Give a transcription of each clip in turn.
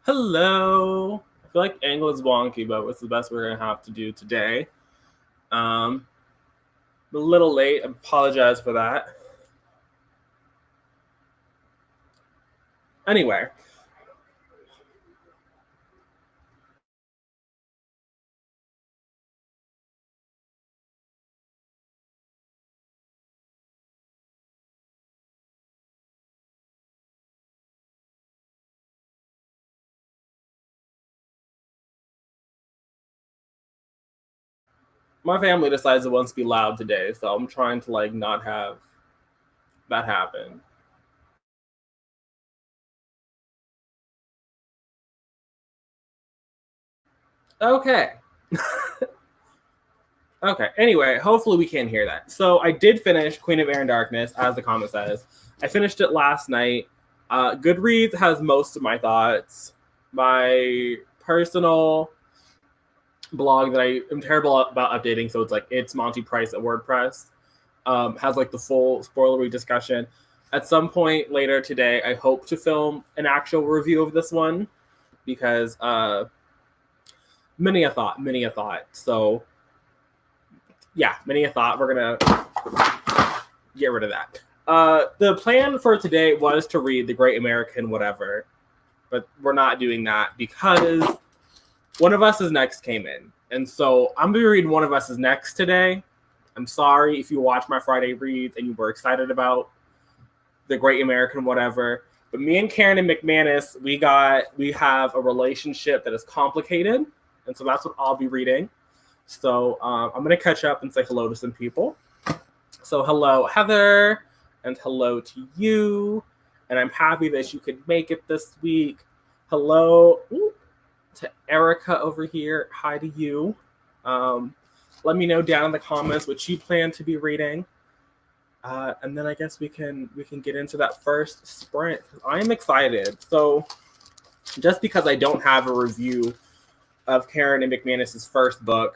Hello. I feel like angle is wonky, but it's the best we're gonna have to do today. Um, a little late. I apologize for that. Anyway, my family decides it wants to be loud today, so I'm trying to not have that happen. Okay. Okay. Anyway, hopefully we can hear that. So I did finish Queen of Air and Darkness, as the comment says. I finished it last night. Goodreads has most of my thoughts. My personal blog that I am terrible about updating, so it's Monty Price at WordPress. Has the full spoilery discussion. At some point later today, I hope to film an actual review of this one because many a thought, many a thought. So yeah, many a thought. We're gonna get rid of that. The plan for today was to read The Great American Whatever, but we're not doing that because One of Us Is Next came in. And so I'm going to read One of Us Is Next today. I'm sorry if you watch my Friday reads and you were excited about The Great American Whatever. But me and Karen and McManus, we have a relationship that is complicated. And so that's what I'll be reading. So I'm going to catch up and say hello to some people. So hello, Heather, and hello to you. And I'm happy that you could make it this week. Hello to Erica over here. Hi to you. Let me know down in the comments what you plan to be reading. And then I guess we can get into that first sprint. I am excited. So just because I don't have a review of Karen and McManus's first book,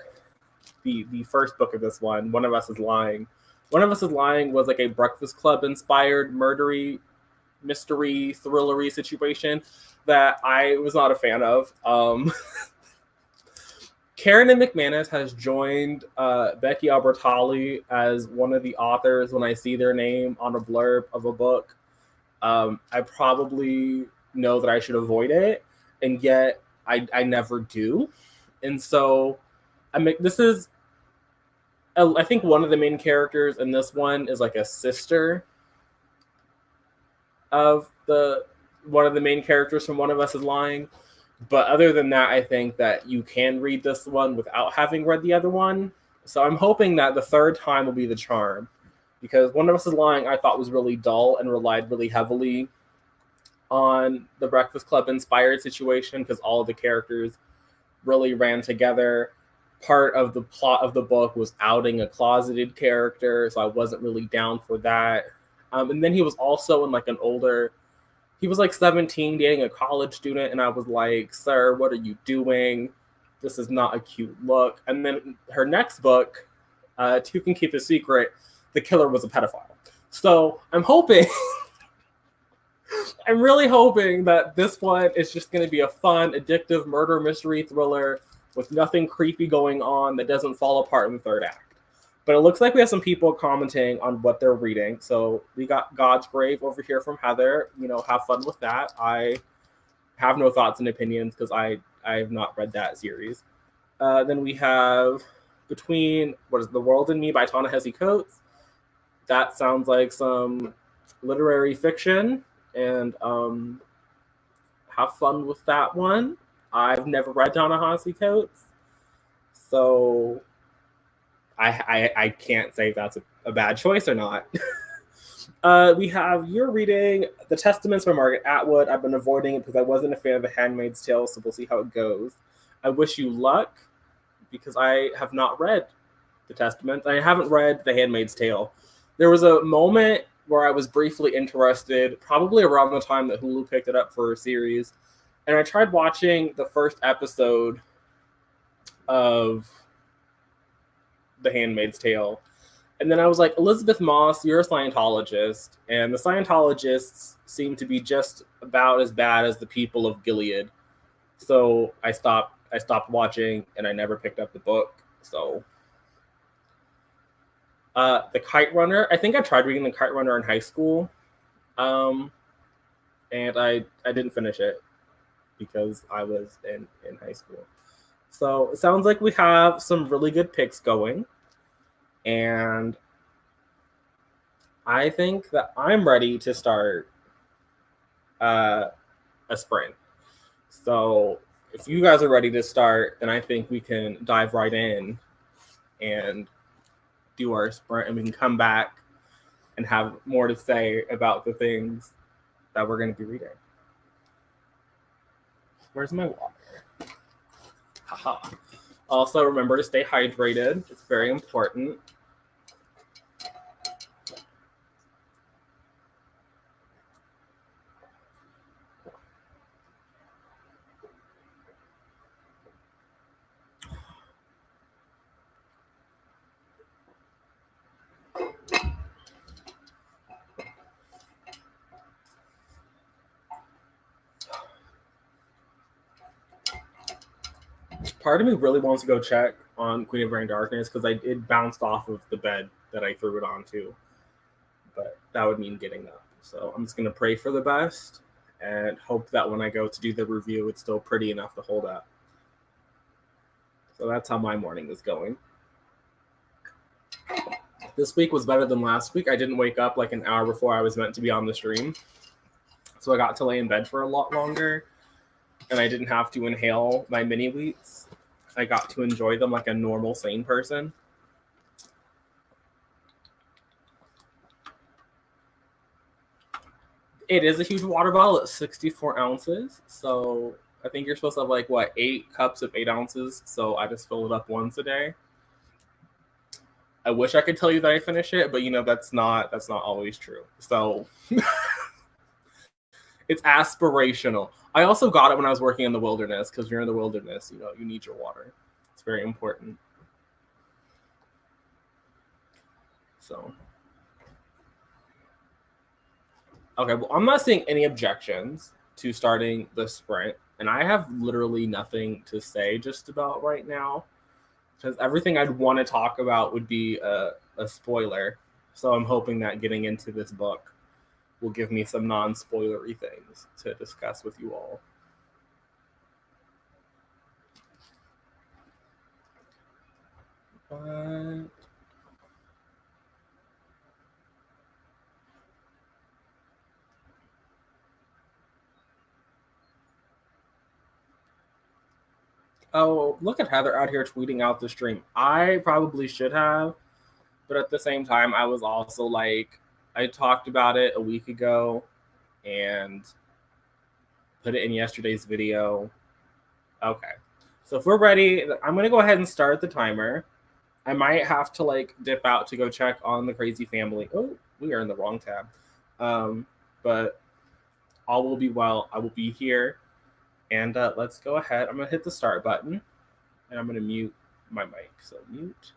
the first book of this One of Us Is Lying. One of Us Is Lying was like a Breakfast Club inspired murdery, mystery, thrillery situation that I was not a fan of. Karen and McManus has joined Becky Albertalli as one of the authors when I see their name on a blurb of a book. I probably know that I should avoid it, and yet I never do. And so this is, I think one of the main characters in this one is like a sister of one of the main characters from One of Us Is Lying. But other than that, I think that you can read this one without having read the other one. So I'm hoping that the third time will be the charm, because One of Us Is Lying I thought was really dull and relied really heavily on the Breakfast Club inspired situation because all of the characters really ran together. Part of the plot of the book was outing a closeted character, so I wasn't really down for that. And then he was also in he was 17 dating a college student, and I was like, sir, what are you doing? This is not a cute look. And then her next book, Two Can Keep a Secret, the killer was a pedophile. So I'm hoping, I'm really hoping that this one is just going to be a fun, addictive murder mystery thriller with nothing creepy going on that doesn't fall apart in the third act. But it looks like we have some people commenting on what they're reading. So we got God's Grave over here from Heather. Have fun with that. I have no thoughts and opinions because I have not read that series. Then we have Between The World and Me by Ta-Nehisi Coates. That sounds like some literary fiction, and have fun with that one. I've never read Ta-Nehisi Coates, so I can't say if that's a bad choice or not. You're reading The Testaments by Margaret Atwood. I've been avoiding it because I wasn't a fan of The Handmaid's Tale, so we'll see how it goes. I wish you luck because I have not read The Testament. I haven't read The Handmaid's Tale. There was a moment where I was briefly interested, probably around the time that Hulu picked it up for a series, and I tried watching the first episode of The Handmaid's Tale. And then I was like, Elizabeth Moss, you're a Scientologist, and the Scientologists seem to be just about as bad as the people of Gilead. So I stopped watching and I never picked up the book. So the Kite Runner, I think I tried reading the Kite Runner in high school. Um, and I didn't finish it because I was in high school. So it sounds like we have some really good picks going. And I think that I'm ready to start uh, a sprint. So if you guys are ready to start, then I think we can dive right in and do our sprint, and we can come back and have more to say about the things that we're going to be reading. Where's my water? Haha. Also, remember to stay hydrated. It's very important. Part of me really wants to go check on Queen of Rain Darkness because it bounced off of the bed that I threw it onto, but that would mean getting up. So I'm just gonna pray for the best and hope that when I go to do the review, it's still pretty enough to hold up. So that's how my morning is going. This week was better than last week. I didn't wake up like an hour before I was meant to be on the stream, so I got to lay in bed for a lot longer, and I didn't have to inhale my mini wheats. I got to enjoy them like a normal, sane person. It is a huge water bottle. It's 64 ounces. So I think you're supposed to have like, what, 8 cups of 8 ounces. So I just fill it up once a day. I wish I could tell you that I finish it, but that's not always true. So it's aspirational. I also got it when I was working in the wilderness because you're in the wilderness, you need your water. It's very important. So okay, well, I'm not seeing any objections to starting the sprint, and I have literally nothing to say just about right now because everything I'd want to talk about would be a spoiler. So I'm hoping that getting into this book will give me some non-spoilery things to discuss with you all. But oh, look at Heather out here tweeting out the stream. I probably should have, but at the same time, I was also like, I talked about it a week ago and put it in yesterday's video. Okay. So if we're ready, I'm going to go ahead and start the timer. I might have to like dip out to go check on the crazy family. Oh, we are in the wrong tab. But all will be well. I will be here. And let's go ahead. I'm going to hit the start button and I'm going to mute my mic. So mute.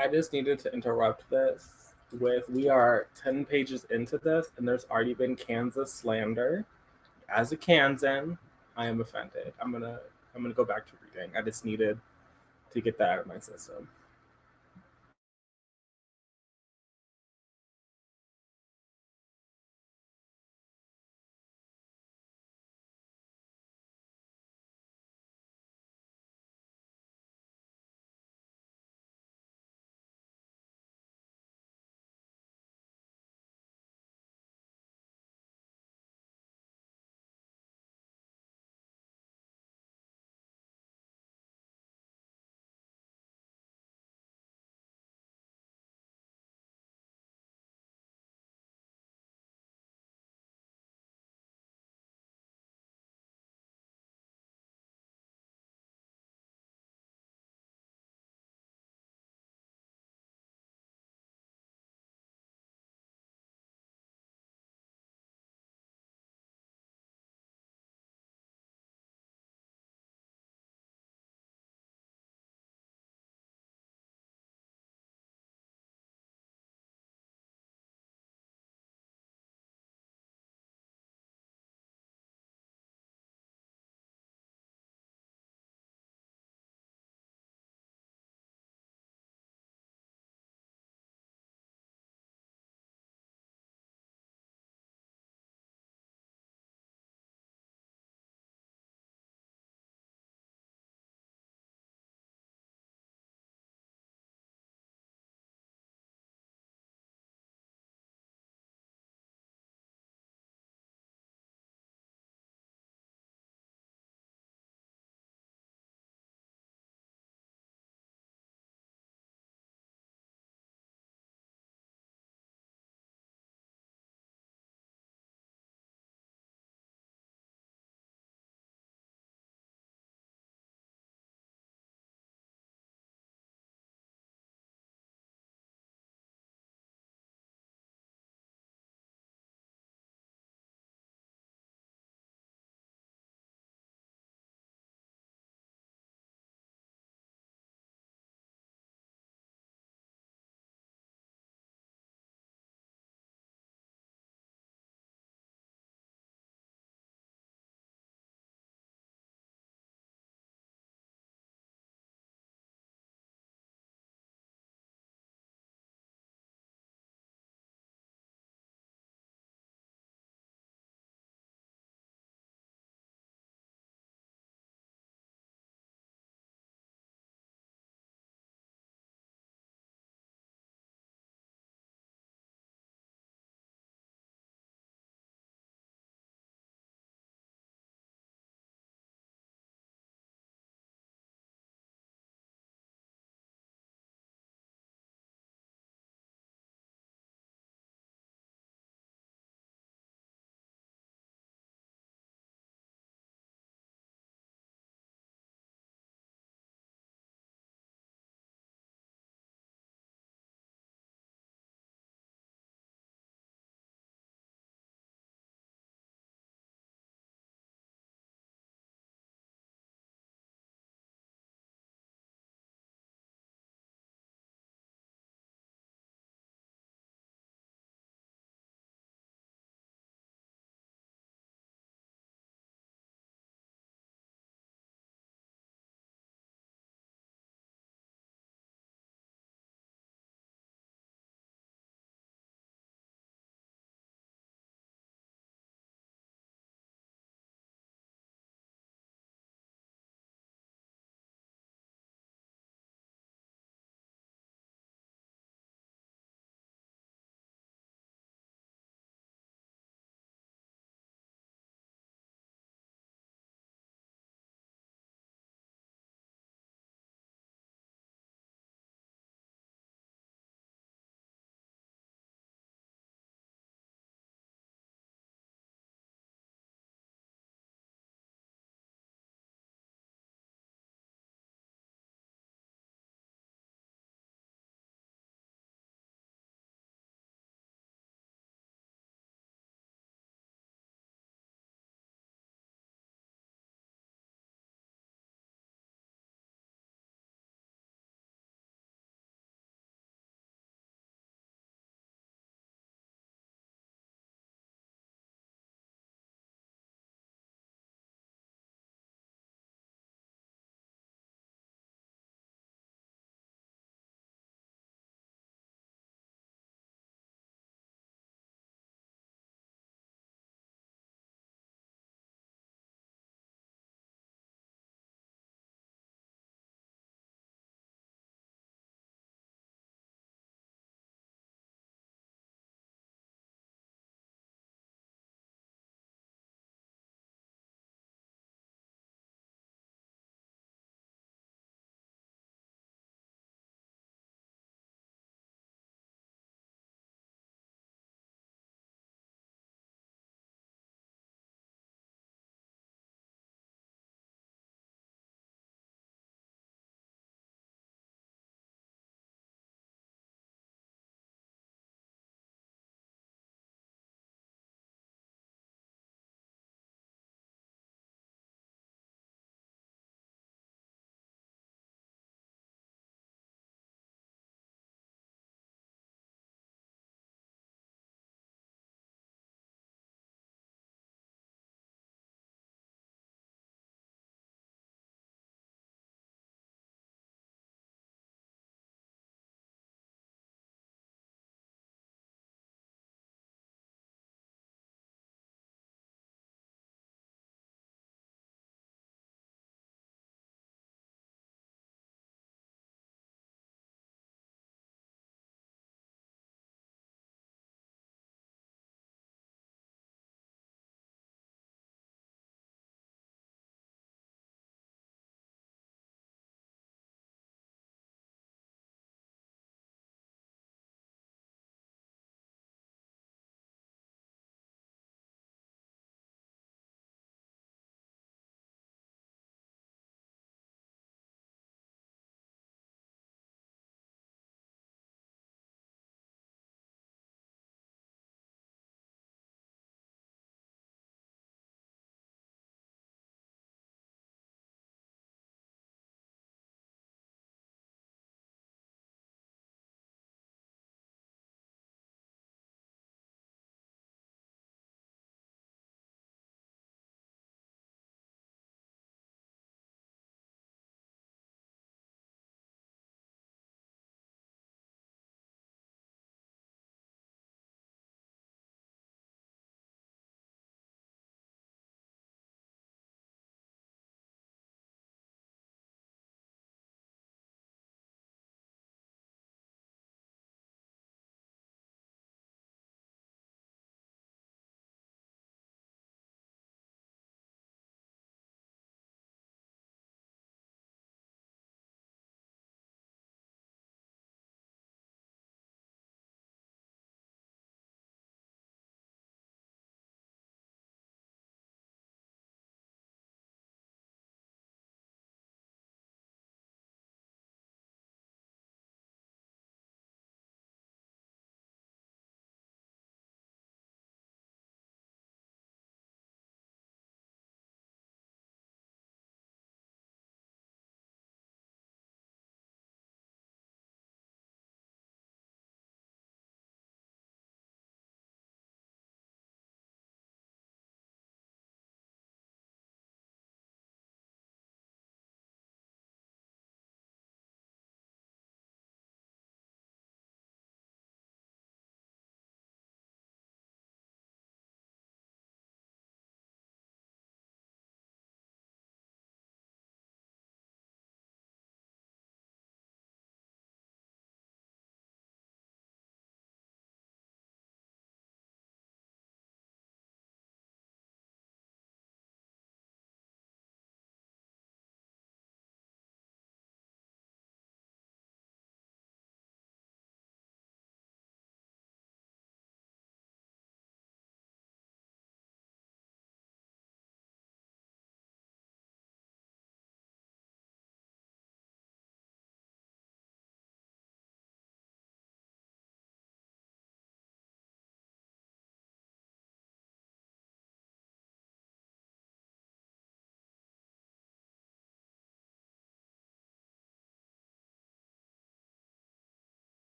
I just needed to interrupt this with we are 10 pages into this and there's already been Kansas slander. As a Kansan, I am offended. I'm gonna go back to reading. I just needed to get that out of my system.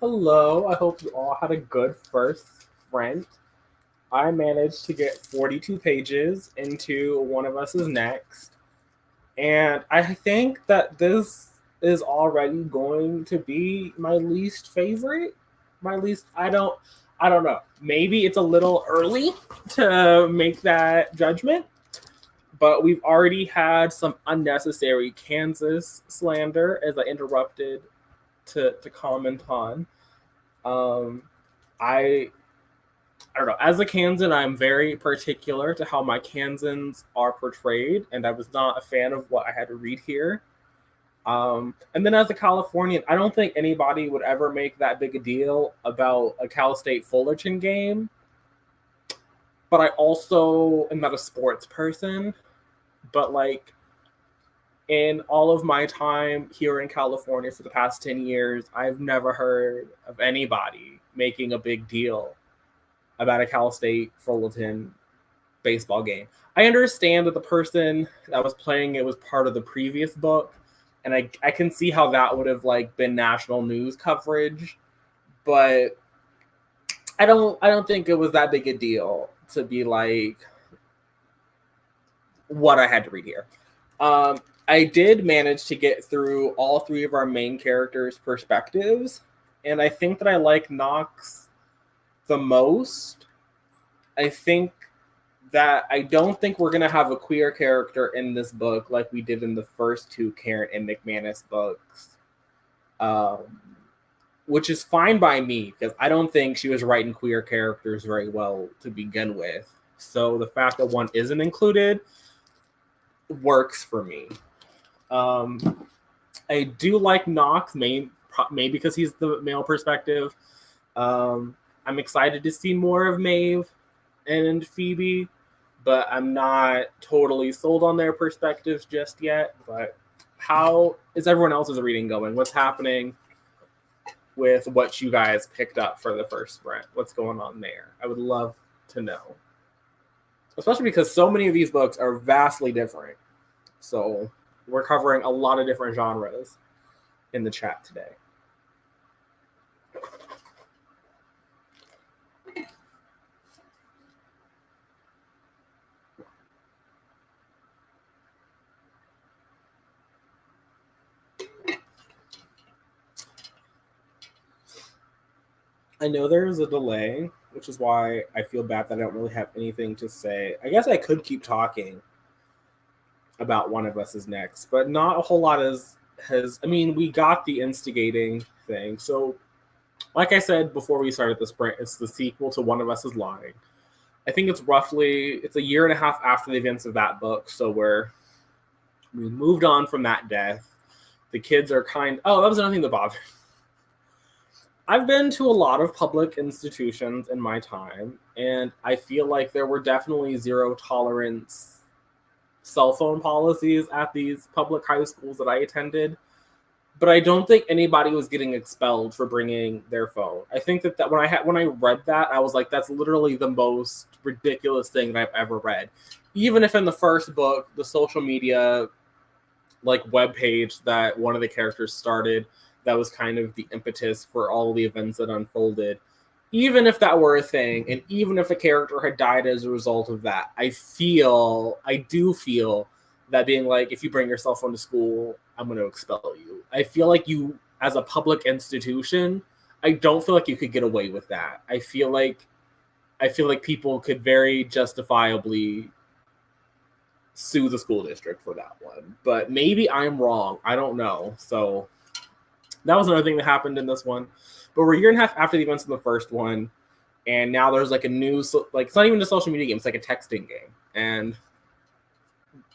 Hello, I hope you all had a good first sprint. I managed to get 42 pages into One of Us is Next, and I think that this is already going to be my least favorite. My least, I don't know. Maybe it's a little early to make that judgment, but we've already had some unnecessary Kansas slander as I interrupted to comment on. Um, I I don't know. As a Kansan, I'm very particular to how my Kansans are portrayed, and I was not a fan of what I had to read here. And then as a Californian, I don't think anybody would ever make that big a deal about a Cal State Fullerton game. But I also am not a sports person. But like in all of my time here in California for the past 10 years, I've never heard of anybody making a big deal about a Cal State Fullerton baseball game. I understand that the person that was playing it was part of the previous book, and I can see how that would have like been national news coverage, but I don't think it was that big a deal to be like what I had to read here. I did manage to get through all three of our main characters' perspectives, and I think that I like Knox the most. I think that I don't think we're gonna have a queer character in this book like we did in the first two Karen and McManus books, um, which is fine by me because I don't think she was writing queer characters very well to begin with. So the fact that one isn't included works for me. Um, I do like Knox, maybe because he's the male perspective. I'm excited to see more of Maeve and Phoebe, but I'm not totally sold on their perspectives just yet. But how is everyone else's reading going? What's happening with what you guys picked up for the first sprint? What's going on there? I would love to know. Especially because so many of these books are vastly different. So we're covering a lot of different genres in the chat today. I know there's a delay, which is why I feel bad that I don't really have anything to say. I guess I could keep talking about One of Us is Next, but not a whole lot has. I mean, we got the instigating thing. So, like I said before we started the sprint, it's the sequel to One of Us is Lying. I think it's a year and a half after the events of that book, so we moved on from that death. The kids are oh, that was another thing that bothered. I've been to a lot of public institutions in my time, and I feel like there were definitely zero tolerance cell phone policies at these public high schools that I attended. But I don't think anybody was getting expelled for bringing their phone. I think that when I read that, I was like, that's literally the most ridiculous thing that I've ever read. Even if in the first book, the social media like web page that one of the characters started, that was kind of the impetus for all the events that unfolded. Even if that were a thing, and even if a character had died as a result of that, I do feel that being like, if you bring your cell phone to school, I'm going to expel you. I feel like you, as a public institution, I don't feel like you could get away with that. I feel like people could very justifiably sue the school district for that one. But maybe I'm wrong. I don't know. So that was another thing that happened in this one. But we're a year and a half after the events in the first one, and now there's like a new, like it's not even a social media game, it's like a texting game. And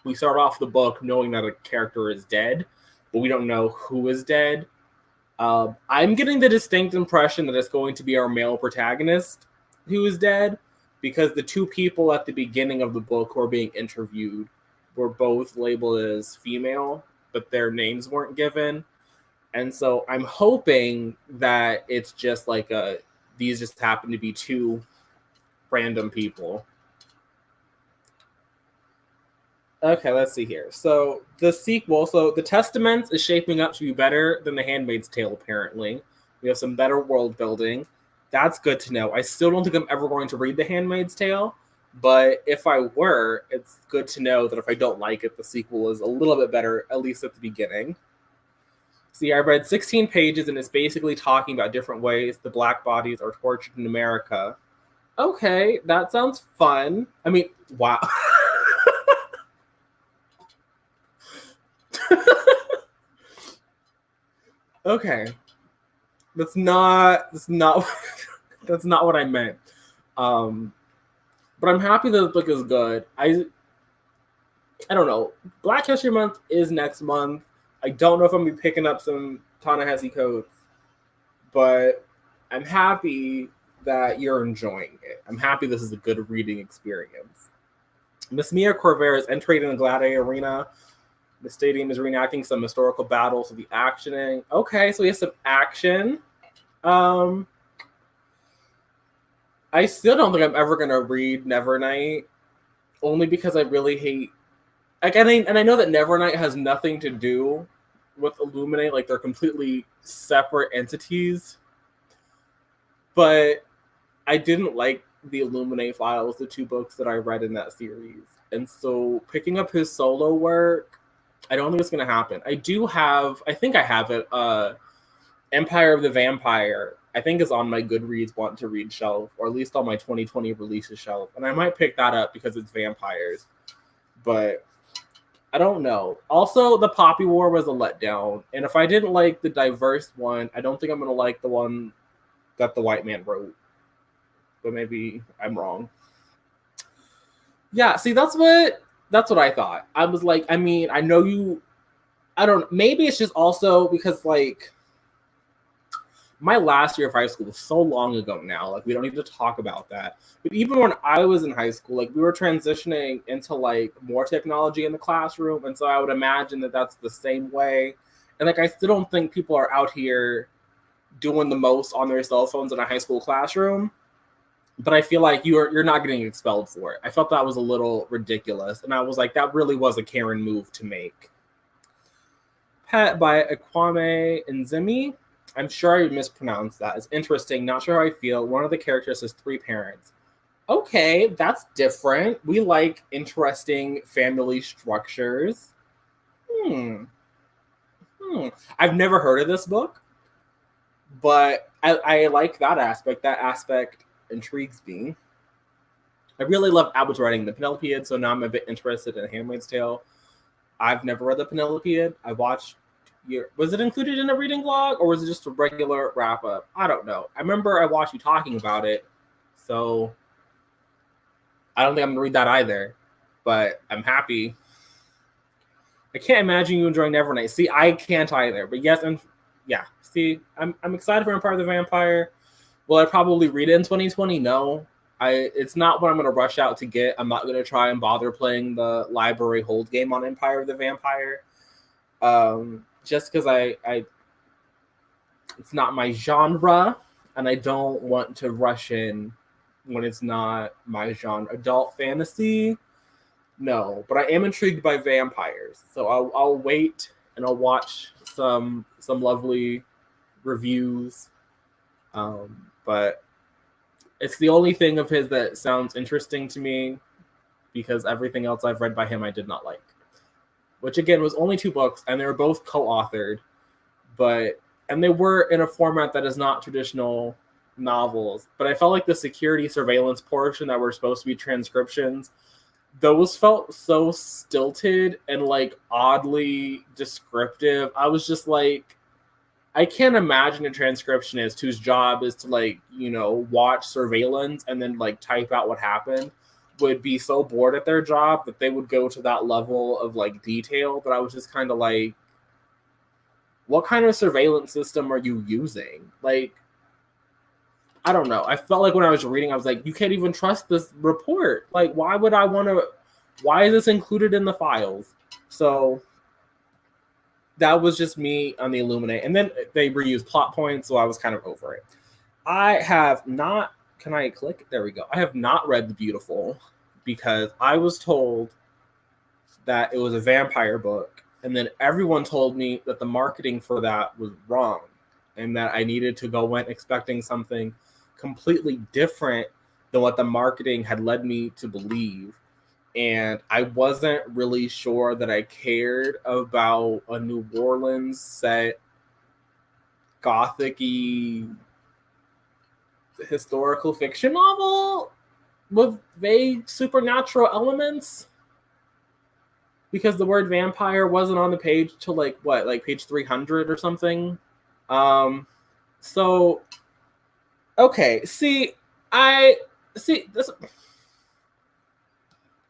we start off the book knowing that a character is dead, but we don't know who is dead. I'm getting the distinct impression that it's going to be our male protagonist who is dead, because the two people at the beginning of the book who are being interviewed were both labeled as female, but their names weren't given. And so I'm hoping that it's just like these just happen to be two random people. Okay, let's see here. So the sequel, so The Testaments is shaping up to be better than The Handmaid's Tale, apparently. We have some better world building. That's good to know. I still don't think I'm ever going to read The Handmaid's Tale, but if I were, it's good to know that if I don't like it, the sequel is a little bit better, at least at the beginning. See, I read 16 pages and it's basically talking about different ways the black bodies are tortured in America. Okay, that sounds fun. I mean, wow. Okay. That's not that's not what I meant. Um but I'm happy that the book is good. I don't know. Black History Month is next month. I don't know if I'm gonna be picking up some Ta-Nehisi Coates, but I'm happy that you're enjoying it. I'm happy this is a good reading experience. Miss Mia Corvera is entering in the Gladiator Arena. The stadium is reenacting some historical battles with the actioning. Okay, so we have some action. Um, I still don't think I'm ever gonna read Nevernight, only because I really hate. Like, and I know that Nevernight has nothing to do with Illuminate. Like, they're completely separate entities. But I didn't like the Illuminate Files, the two books that I read in that series, and so picking up his solo work, I don't think it's gonna happen. I think I have it. Empire of the Vampire, I think, is on my Goodreads want to read shelf, or at least on my 2020 releases shelf. And I might pick that up because it's vampires. But I don't know. Also, the Poppy War was a letdown. And if I didn't like the diverse one, I don't think I'm going to like the one that the white man wrote. But maybe I'm wrong. Yeah, see, that's what I thought. I was like, I mean, I know you. I don't. Maybe it's just also because, like, my last year of high school was so long ago now. Like, we don't need to talk about that. But even when I was in high school, like, we were transitioning into, like, more technology in the classroom. And so I would imagine that that's the same way. And, like, I still don't think people are out here doing the most on their cell phones in a high school classroom. But I feel like you're not getting expelled for it. I felt that was a little ridiculous. And I was like, that really was a Karen move to make. Pet by Akwame Nzemi. I'm sure I mispronounced that. It's interesting. Not sure how I feel. One of the characters has 3 parents. Okay, that's different. We like interesting family structures. I've never heard of this book, but I like that aspect. That aspect intrigues me. I really love Abbott's writing the Penelopeid, so now I'm a bit interested in Handmaid's Tale. I've never read the Penelopeid. I watched. Was it included in a reading log, or was it just a regular wrap up? I don't know. I remember I watched you talking about it, so I don't think I'm gonna read that either. But I'm happy. I can't imagine you enjoying Nevernight. See, I can't either. But yes, and yeah. See, I'm excited for Empire of the Vampire. Will I probably read it in 2020? No. It's not what I'm gonna rush out to get. I'm not gonna try and bother playing the library hold game on Empire of the Vampire. Just because I it's not my genre, and I don't want to rush in when it's not my genre. Adult fantasy, no. But I am intrigued by vampires, so I'll wait and I'll watch some lovely reviews. But it's the only thing of his that sounds interesting to me, because everything else I've read by him I did not like. Which again was only 2 books, and they were both co-authored, and they were in a format that is not traditional novels. But I felt like the security surveillance portion that were supposed to be transcriptions, those felt so stilted and like oddly descriptive. I was just like, I can't imagine a transcriptionist whose job is to, like, watch surveillance and then like type out what happened would be so bored at their job that they would go to that level of like detail. That I was just kind of like, what kind of surveillance system are you using? Like, I don't know. I felt like when I was reading, I was like, you can't even trust this report. Like, why would I want to? Why is this included in the files? So that was just me on the Illuminate. And then they reused plot points, so I was kind of over it. I have not. Can I click? There we go. I have not read The Beautiful because I was told that it was a vampire book, and then everyone told me that the marketing for that was wrong and that I needed to go in expecting something completely different than what the marketing had led me to believe. And I wasn't really sure that I cared about a New Orleans set, gothic-y historical fiction novel with vague supernatural elements, because the word vampire wasn't on the page till like page 300 or something. So okay, I see this.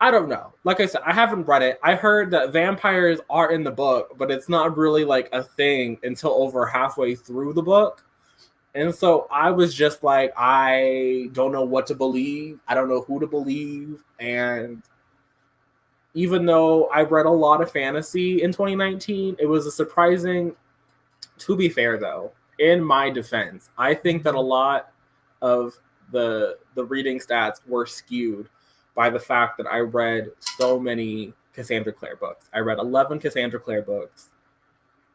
I don't know. Like I said, I haven't read it. I heard that vampires are in the book, but it's not really like a thing until over halfway through the book. And so I was just like, I don't know what to believe. I don't know who to believe. And even though I read a lot of fantasy in 2019, it was a surprising, to be fair though, in my defense, I think that a lot of the reading stats were skewed by the fact that I read so many Cassandra Clare books. I read 11 Cassandra Clare books.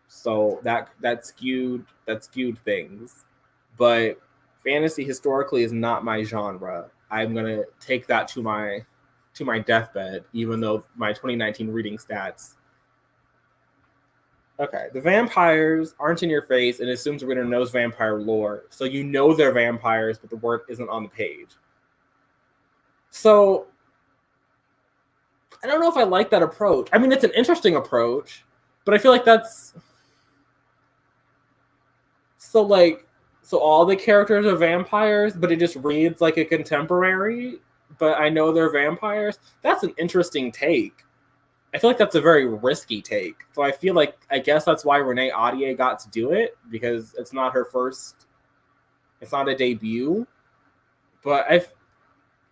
So that skewed things. But fantasy historically is not my genre. I'm going to take that to my deathbed, even though my 2019 reading stats. Okay, the vampires aren't in your face and assumes the reader knows vampire lore. So you know they're vampires, but the word isn't on the page. So I don't know if I like that approach. I mean, it's an interesting approach, but I feel like that's... So all the characters are vampires, but it just reads like a contemporary, but I know they're vampires. That's an interesting take. I feel like that's a very risky take. So I feel like, I guess that's why Renee Ahdieh got to do it, because it's not her first... It's not a debut. But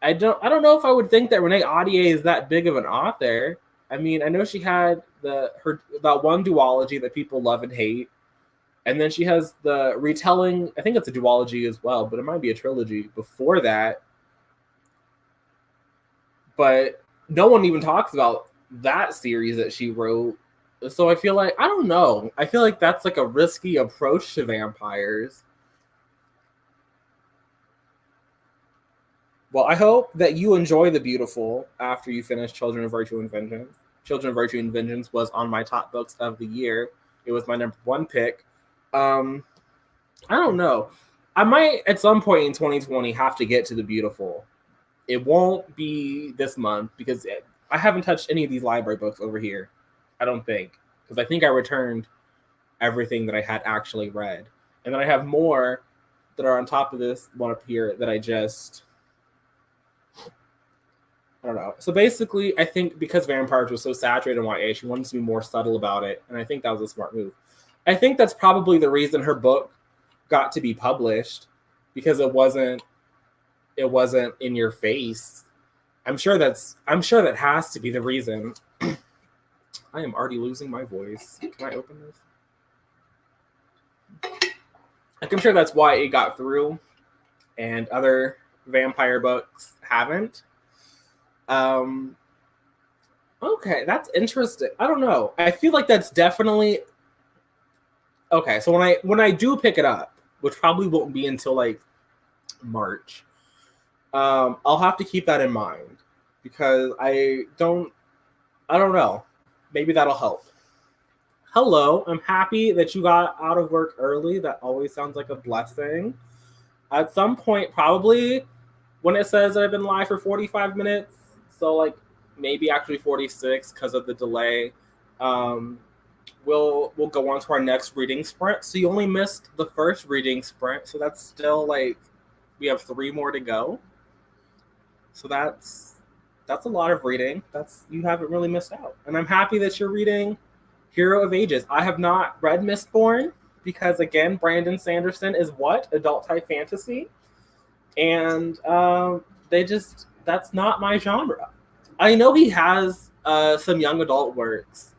I don't know if I would think that Renee Ahdieh is that big of an author. I mean, I know she had that one duology that people love and hate, and then she has the retelling. I think it's a duology as well, but it might be a trilogy before that. But no one even talks about that series that she wrote. So I feel like, I don't know. I feel like that's like a risky approach to vampires. Well, I hope that you enjoy The Beautiful after you finish Children of Virtue and Vengeance. Children of Virtue and Vengeance was on my top books of the year. It was my number one pick. I don't know. I might, at some point in 2020, have to get to The Beautiful. It won't be this month, because I haven't touched any of these library books over here. I don't think. Because I think I returned everything that I had actually read. And then I have more that are on top of this one up here that I don't know. So basically, I think because Vampires was so saturated in YA, she wanted to be more subtle about it, and I think that was a smart move. I think that's probably the reason her book got to be published, because it wasn't in your face. I'm sure that has to be the reason. I am already losing my voice. Can I open this? I'm sure that's why it got through, and other vampire books haven't. Okay, that's interesting. I don't know. I feel like that's definitely okay. So when I do pick it up, which probably won't be until like March, I'll have to keep that in mind, because I don't know. Maybe that'll help. Hello, I'm happy that you got out of work early. That always sounds like a blessing. At some point, probably when it says that I've been live for 45 minutes, so like maybe actually 46 because of the delay, we'll go on to our next reading sprint. So you only missed the first reading sprint, so that's still like we have 3 more to go. So that's a lot of reading. You haven't really missed out. And I'm happy that you're reading Hero of Ages. I have not read Mistborn because, again, Brandon Sanderson is adult type fantasy. And that's not my genre. I know he has some young adult works,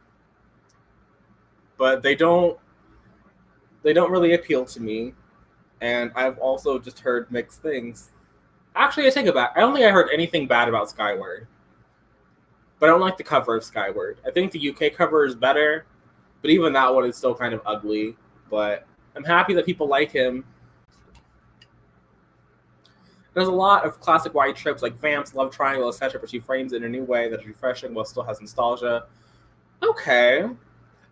but they don't really appeal to me. And I've also just heard mixed things. Actually, I take it back. I don't think I heard anything bad about Skyward. but I don't like the cover of Skyward. I think the UK cover is better, but even that one is still kind of ugly. But I'm happy that people like him. There's a lot of classic white tropes like vamps, love triangle, etc., but she frames it in a new way that is refreshing while still has nostalgia. Okay.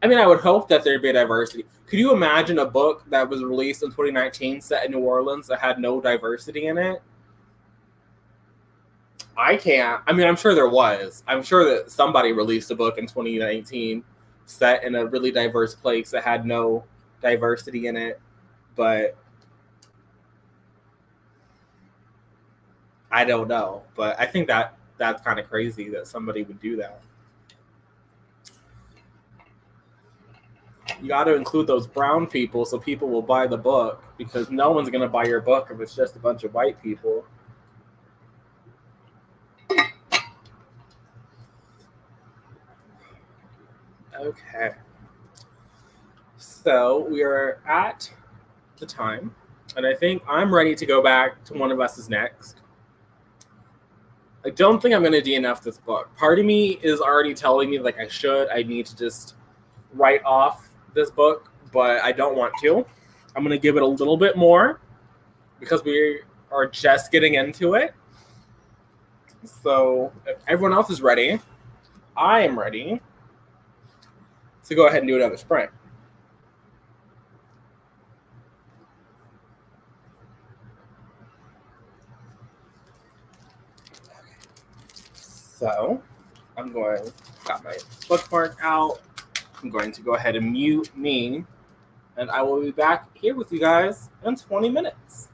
I mean, I would hope that there'd be a diversity. Could you imagine a book that was released in 2019 set in New Orleans that had no diversity in it? I can't. I mean, I'm sure there was. I'm sure that somebody released a book in 2019 set in a really diverse place that had no diversity in it, but I don't know. But I think that that's kind of crazy that somebody would do that. You got to include those brown people so people will buy the book because no one's going to buy your book if it's just a bunch of white people. Okay. So we are at the time, and I think I'm ready to go back to One of Us is Next. I don't think I'm going to DNF this book. Part of me is already telling me like I need to just write off this book, but I don't want to. I'm going to give it a little bit more because we are just getting into it. So if everyone else is ready, I am ready to go ahead and do another sprint. So I'm going, got my bookmark out. I'm going to go ahead and mute me, and I will be back here with you guys in 20 minutes.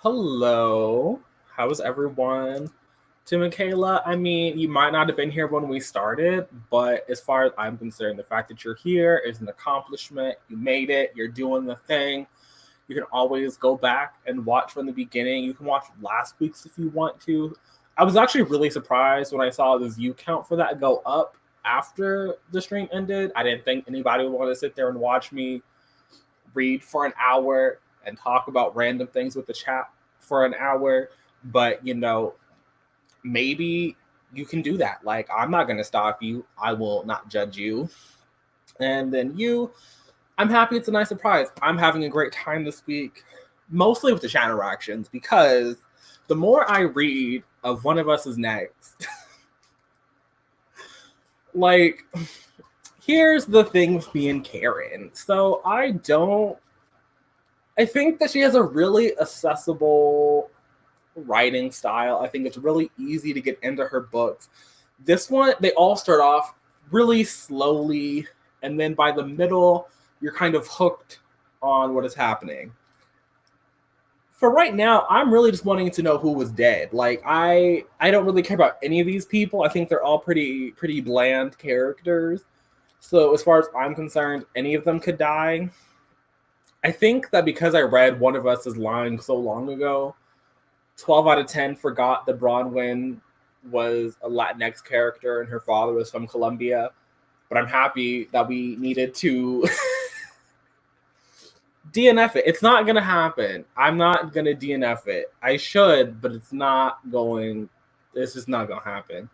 Hello. How is everyone? To Michaela, I mean, you might not have been here when we started, but as far as I'm concerned, the fact that you're here is an accomplishment. You made it, you're doing the thing. You can always go back and watch from the beginning. You can watch last week's if you want to. I was actually really surprised when I saw the view count for that go up after the stream ended. I didn't think anybody would want to sit there and watch me read for an hour and talk about random things with the chat for an hour. But, maybe you can do that. Like, I'm not going to stop you. I will not judge you. And then I'm happy it's a nice surprise. I'm having a great time this week, mostly with the chat interactions, because the more I read of One of Us is Next, like, here's the thing with me and Karen. So I think that she has a really accessible writing style. I think it's really easy to get into her books. This one, they all start off really slowly, and then by the middle, you're kind of hooked on what is happening. For right now, I'm really just wanting to know who was dead. Like, I don't really care about any of these people. I think they're all pretty bland characters. So as far as I'm concerned, any of them could die. I think that because I read One of Us is Lying so long ago, 12 out of 10 forgot that Bronwyn was a Latinx character and her father was from Colombia. But I'm happy that we needed to DNF it. It's not going to happen. I'm not going to DNF it. I should, but it's just not going to happen.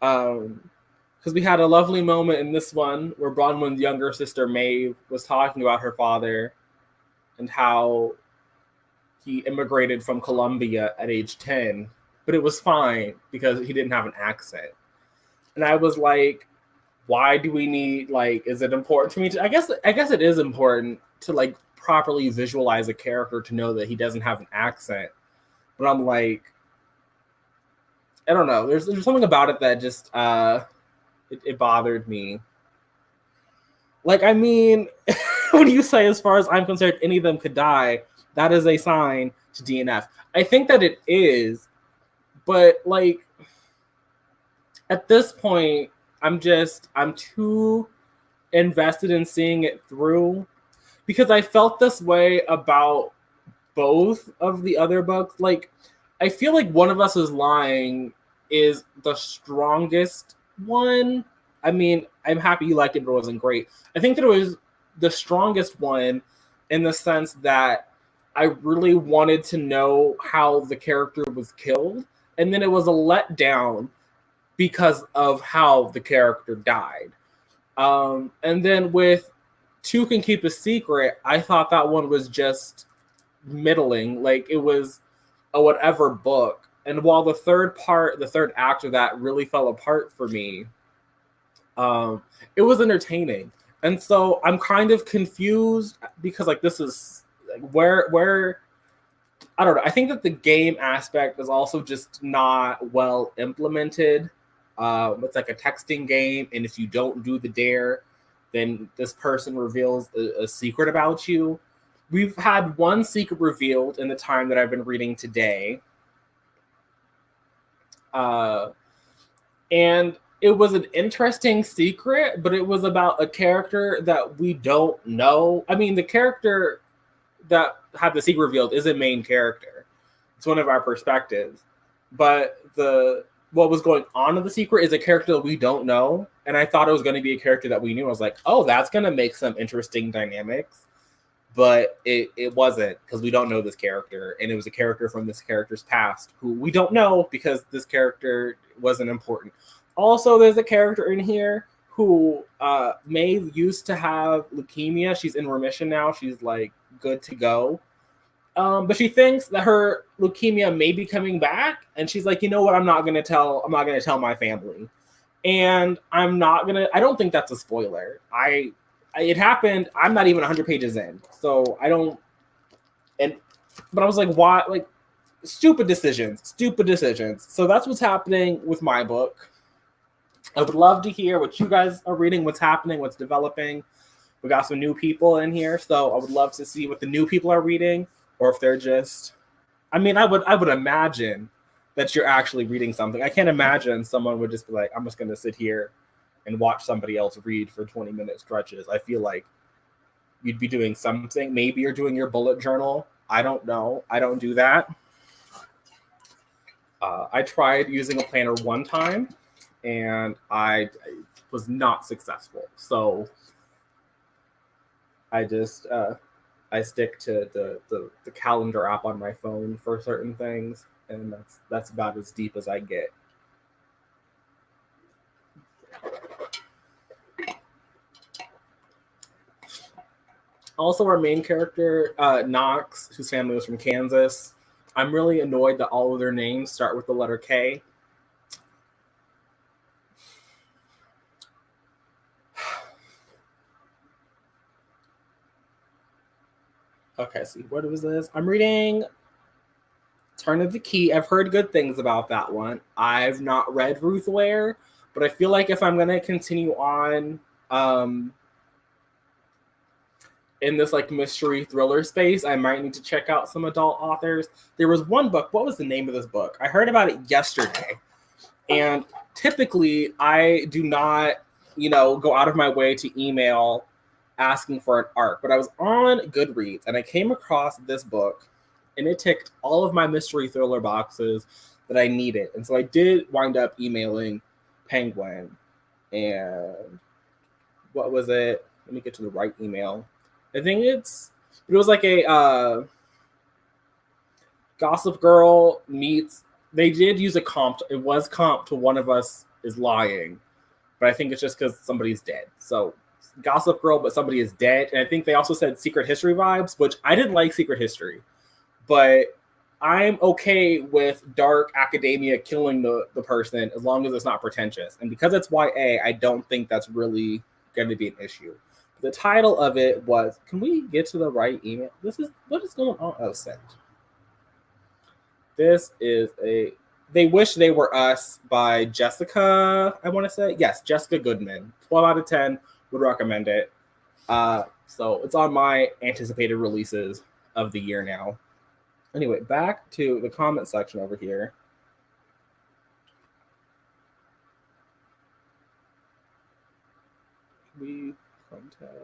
Because we had a lovely moment in this one where Bronwyn's younger sister, Maeve, was talking about her father and how he immigrated from Colombia at age 10, but it was fine because he didn't have an accent. And I was like, why do we need, like, is it important for me to, I guess it is important to, like, properly visualize a character to know that he doesn't have an accent. But I'm like, I don't know. There's something about it that just, it bothered me. Like, I mean, when you say, as far as I'm concerned, any of them could die, that is a sign to DNF. I think that it is, but, like, at this point, I'm too invested in seeing it through, because I felt this way about both of the other books. Like, I feel like One of Us is Lying is the strongest one. I mean, I'm happy you liked it, but it wasn't great. I think that it was the strongest one in the sense that I really wanted to know how the character was killed, and then it was a letdown because of how the character died. And then with Two Can Keep a Secret, I thought that one was just middling. Like, it was a whatever book. And while the third act of that really fell apart for me, it was entertaining. And so I'm kind of confused because, like, this is like where I don't know. I think that the game aspect is also just not well implemented. It's like a texting game, and if you don't do the dare, then this person reveals a secret about you. We've had one secret revealed in the time that I've been reading today. And it was an interesting secret, but it was about a character that we don't know. I mean, the character that had the secret revealed is a main character. It's one of our perspectives. But what was going on in the secret is a character that we don't know. And I thought it was going to be a character that we knew. I was like, oh, that's going to make some interesting dynamics. But it wasn't, because we don't know this character. And it was a character from this character's past who we don't know because this character wasn't important. Also, there's a character in here who Maeve used to have leukemia. She's in remission now. She's, like, good to go. But she thinks that her leukemia may be coming back, and she's like, you know what? I'm not gonna tell my family, and I don't think that's a spoiler. It happened. I'm not even 100 pages in, so I don't. But I was like, why? Like, stupid decisions. So that's what's happening with my book. I would love to hear what you guys are reading, what's happening, what's developing. We got some new people in here, so I would love to see what the new people are reading, or if they're just I mean, I would imagine that you're actually reading something. I can't imagine someone would just be like, I'm just going to sit here and watch somebody else read for 20-minute stretches. I feel like you'd be doing something. Maybe you're doing your bullet journal. I don't know. I don't do that. I tried using a planner one time, and I was not successful. So I just I stick to the calendar app on my phone for certain things, and that's about as deep as I get. Also, our main character, Knox, whose family was from Kansas. I'm really annoyed that all of their names start with the letter K. Okay, see, what was this? I'm reading Turn of the Key. I've heard good things about that one. I've not read Ruth Ware, but I feel like if I'm going to continue on in this like mystery thriller space, I might need to check out some adult authors. There was one book. What was the name of this book? I heard about it yesterday. And typically I do not, go out of my way to email asking for an arc. But I was on Goodreads and I came across this book, and it ticked all of my mystery thriller boxes that I needed. And so I did wind up emailing Penguin. And what was it? Let me get to the right email. I think it was like a Gossip Girl meets. They did use a comp. It was comp to One of Us is Lying, but I think it's just because somebody's dead. So Gossip Girl, but somebody is dead. And I think they also said Secret History vibes, which I didn't like Secret History, but I'm okay with dark academia killing the person as long as it's not pretentious. And because it's YA, I don't think that's really going to be an issue. The title of it was, can we get to the right email? What is going on? Oh, sent. This is They Wish They Were Us by Jessica, I want to say. Yes, Jessica Goodman. 12 out of 10. Would recommend it. So it's on my anticipated releases of the year now. Anyway, back to the comment section over here. We contact.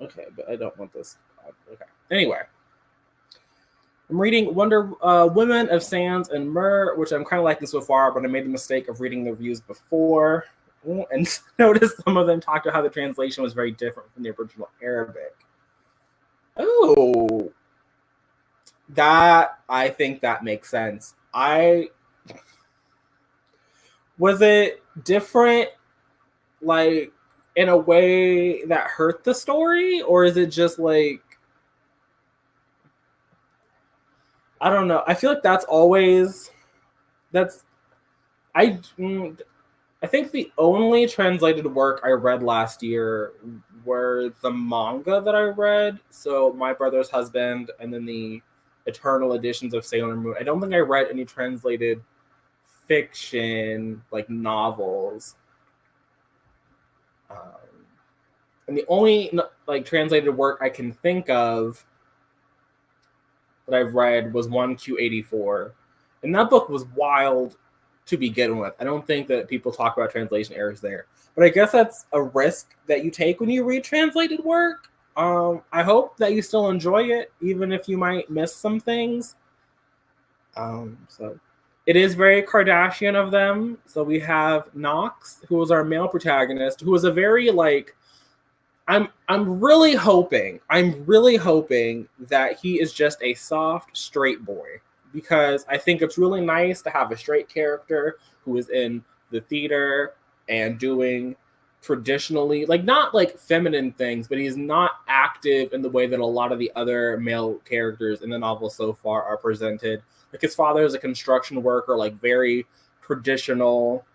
Okay, but I don't want this. Okay. Anyway, I'm reading Wonder Women of Sands and Myrrh, which I'm kind of liking so far, but I made the mistake of reading the reviews before and noticed some of them talked about how the translation was very different from the original Arabic. Oh, I think that makes sense. Was it different, like, in a way that hurt the story, or is it just like, I don't know. I feel like I think the only translated work I read last year were the manga that I read. So My Brother's Husband and then the Eternal editions of Sailor Moon. I don't think I read any translated fiction, like novels. And the only like translated work I can think of that I've read was 1Q84. And that book was wild to begin with. I don't think that people talk about translation errors there. But I guess that's a risk that you take when you read translated work. I hope that you still enjoy it, even if you might miss some things. So it is very Kardashian of them. So we have Knox, who was our male protagonist, who was a very like, I'm really hoping that he is just a soft, straight boy, because I think it's really nice to have a straight character who is in the theater and doing traditionally, like, not like feminine things, but he's not active in the way that a lot of the other male characters in the novel so far are presented. Like, his father is a construction worker, like very traditional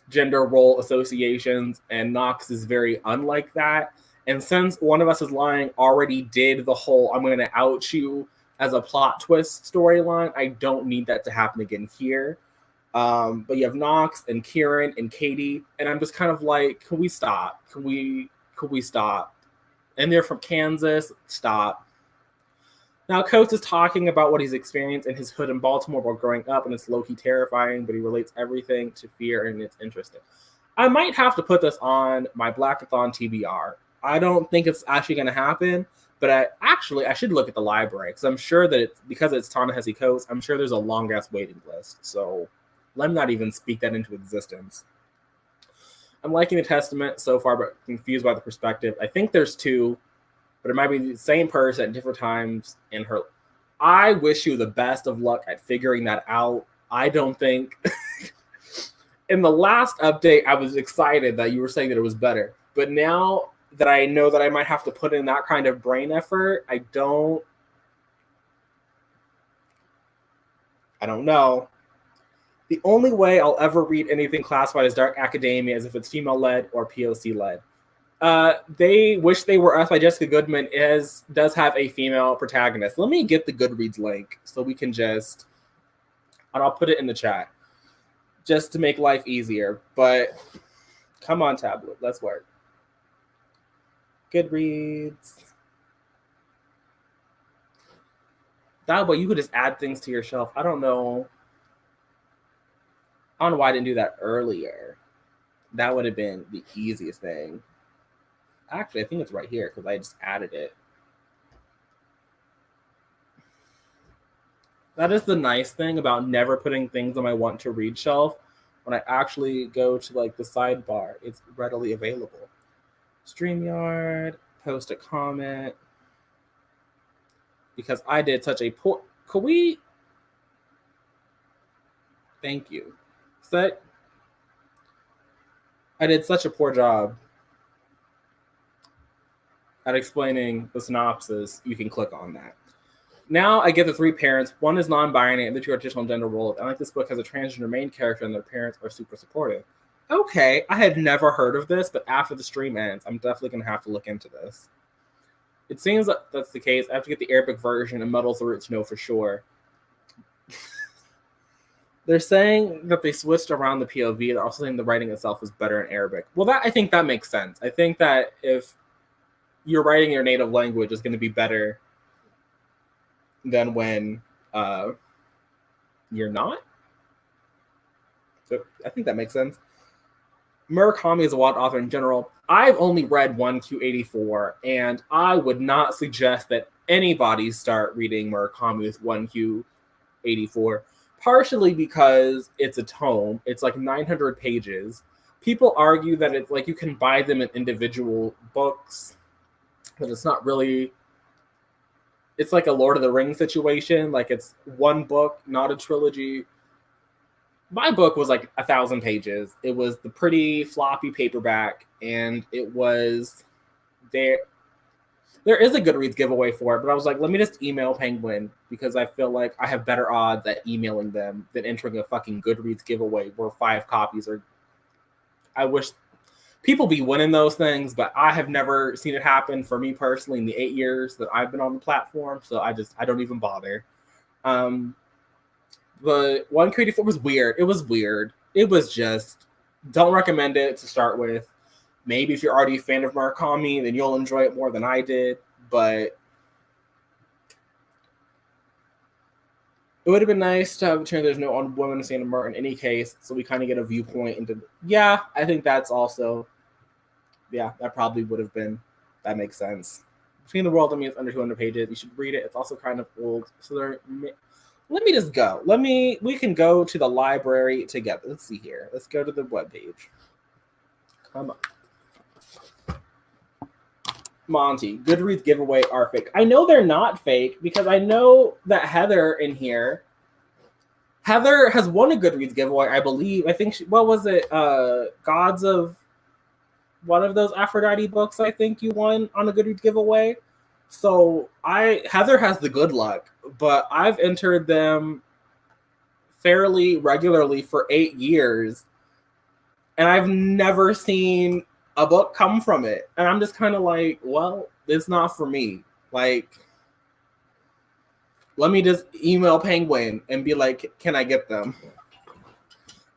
gender role associations, and Knox is very unlike that. And since One of Us is Lying already did the whole I'm going to out you as a plot twist storyline, I don't need that to happen again here. But you have Knox and Kieran and Katie, and I'm just kind of like, can we stop? Can we could we stop? And they're from Kansas. Stop. Now, Coates is talking about what he's experienced in his hood in Baltimore while growing up, and it's low-key terrifying, but he relates everything to fear, and it's interesting. I might have to put this on my Blackathon TBR. I don't think it's actually going to happen, but I should look at the library, because I'm sure that because it's Ta-Nehisi Coates, I'm sure there's a long-ass waiting list, so let me not even speak that into existence. I'm liking the Testament so far, but confused by the perspective. I think there's two, but it might be the same person at different times in her. I wish you the best of luck at figuring that out. I don't think... In the last update, I was excited that you were saying that it was better. But now that I know that I might have to put in that kind of brain effort, I don't know. The only way I'll ever read anything classified as dark academia is if it's female-led or POC-led. They Wish They Were Us by Jessica Goodman does have a female protagonist. Let me get the Goodreads link so we can and I'll put it in the chat just to make life easier. But come on, tablet, let's work. Goodreads. That way you could just add things to your shelf. I don't know why I didn't do that earlier. That would have been the easiest thing. Actually, I think it's right here because I just added it. That is the nice thing about never putting things on my want to read shelf. When I actually go to like the sidebar, it's readily available. StreamYard, post a comment. Because I did such a poor... Could we... Thank you. I did such a poor job at explaining the synopsis. You can click on that. Now I get the three parents. One is non-binary and the two are traditional gender roles. I like this book has a transgender main character and their parents are super supportive. Okay, I had never heard of this, but after the stream ends, I'm definitely going to have to look into this. It seems that that's the case. I have to get the Arabic version and muddle through it to know for sure. They're saying that they switched around the POV. They're also saying the writing itself is better in Arabic. Well, I think that makes sense. I think that if you're writing your native language, it's going to be better than when you're not. So I think that makes sense. Murakami is a wild author in general. I've only read 1Q84, and I would not suggest that anybody start reading Murakami with 1Q84, partially because it's a tome. It's like 900 pages. People argue that it's like you can buy them in individual books, but it's not really... It's like a Lord of the Rings situation. Like it's one book, not a trilogy. My book was like 1,000 pages. It was the pretty floppy paperback, and it was there. There is a Goodreads giveaway for it, but I was like, let me just email Penguin because I feel like I have better odds at emailing them than entering a fucking Goodreads giveaway where 5 copies are. I wish people be winning those things, but I have never seen it happen for me personally in the 8 years that I've been on the platform, so I don't even bother. But 1Q84 was weird. It was weird. It was just, don't recommend it to start with. Maybe if you're already a fan of Murakami, then you'll enjoy it more than I did. But it would have been nice to have a turn. There's no on women to stand in any case, so we kind of get a viewpoint into. Yeah, I think that's also. Yeah, that probably would have been. That makes sense. Between the World, I mean, it's under 200 pages. You should read it. It's also kind of old, so there. Let me just go. We can go to the library together. Let's see here. Let's go to the webpage. Come on. Monty, Goodreads giveaway are fake. I know they're not fake because I know that Heather in here. Heather has won a Goodreads giveaway, I believe. I think what was it? Gods of one of those Aphrodite books, I think you won on a Goodreads giveaway. So Heather has the good luck, but I've entered them fairly regularly for 8 years, and I've never seen a book come from it. And I'm just kind of like, well, it's not for me. Like, let me just email Penguin and be like, can I get them?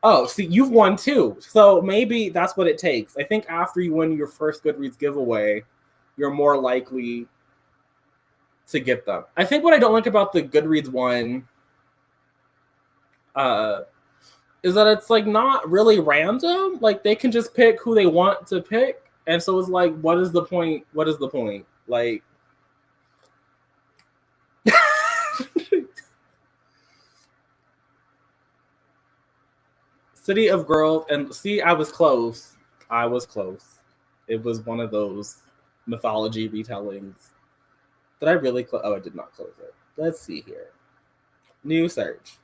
Oh, see, you've won too. So maybe that's what it takes. I think after you win your first Goodreads giveaway, you're more likely to get them. I think what I don't like about the Goodreads one is that it's like not really random. Like they can just pick who they want to pick. And so it's like, what is the point? What is the point? Like, City of Girls, and see, I was close. I was close. It was one of those mythology retellings. Did I really close? Oh, I did not close it. Let's see here. New search.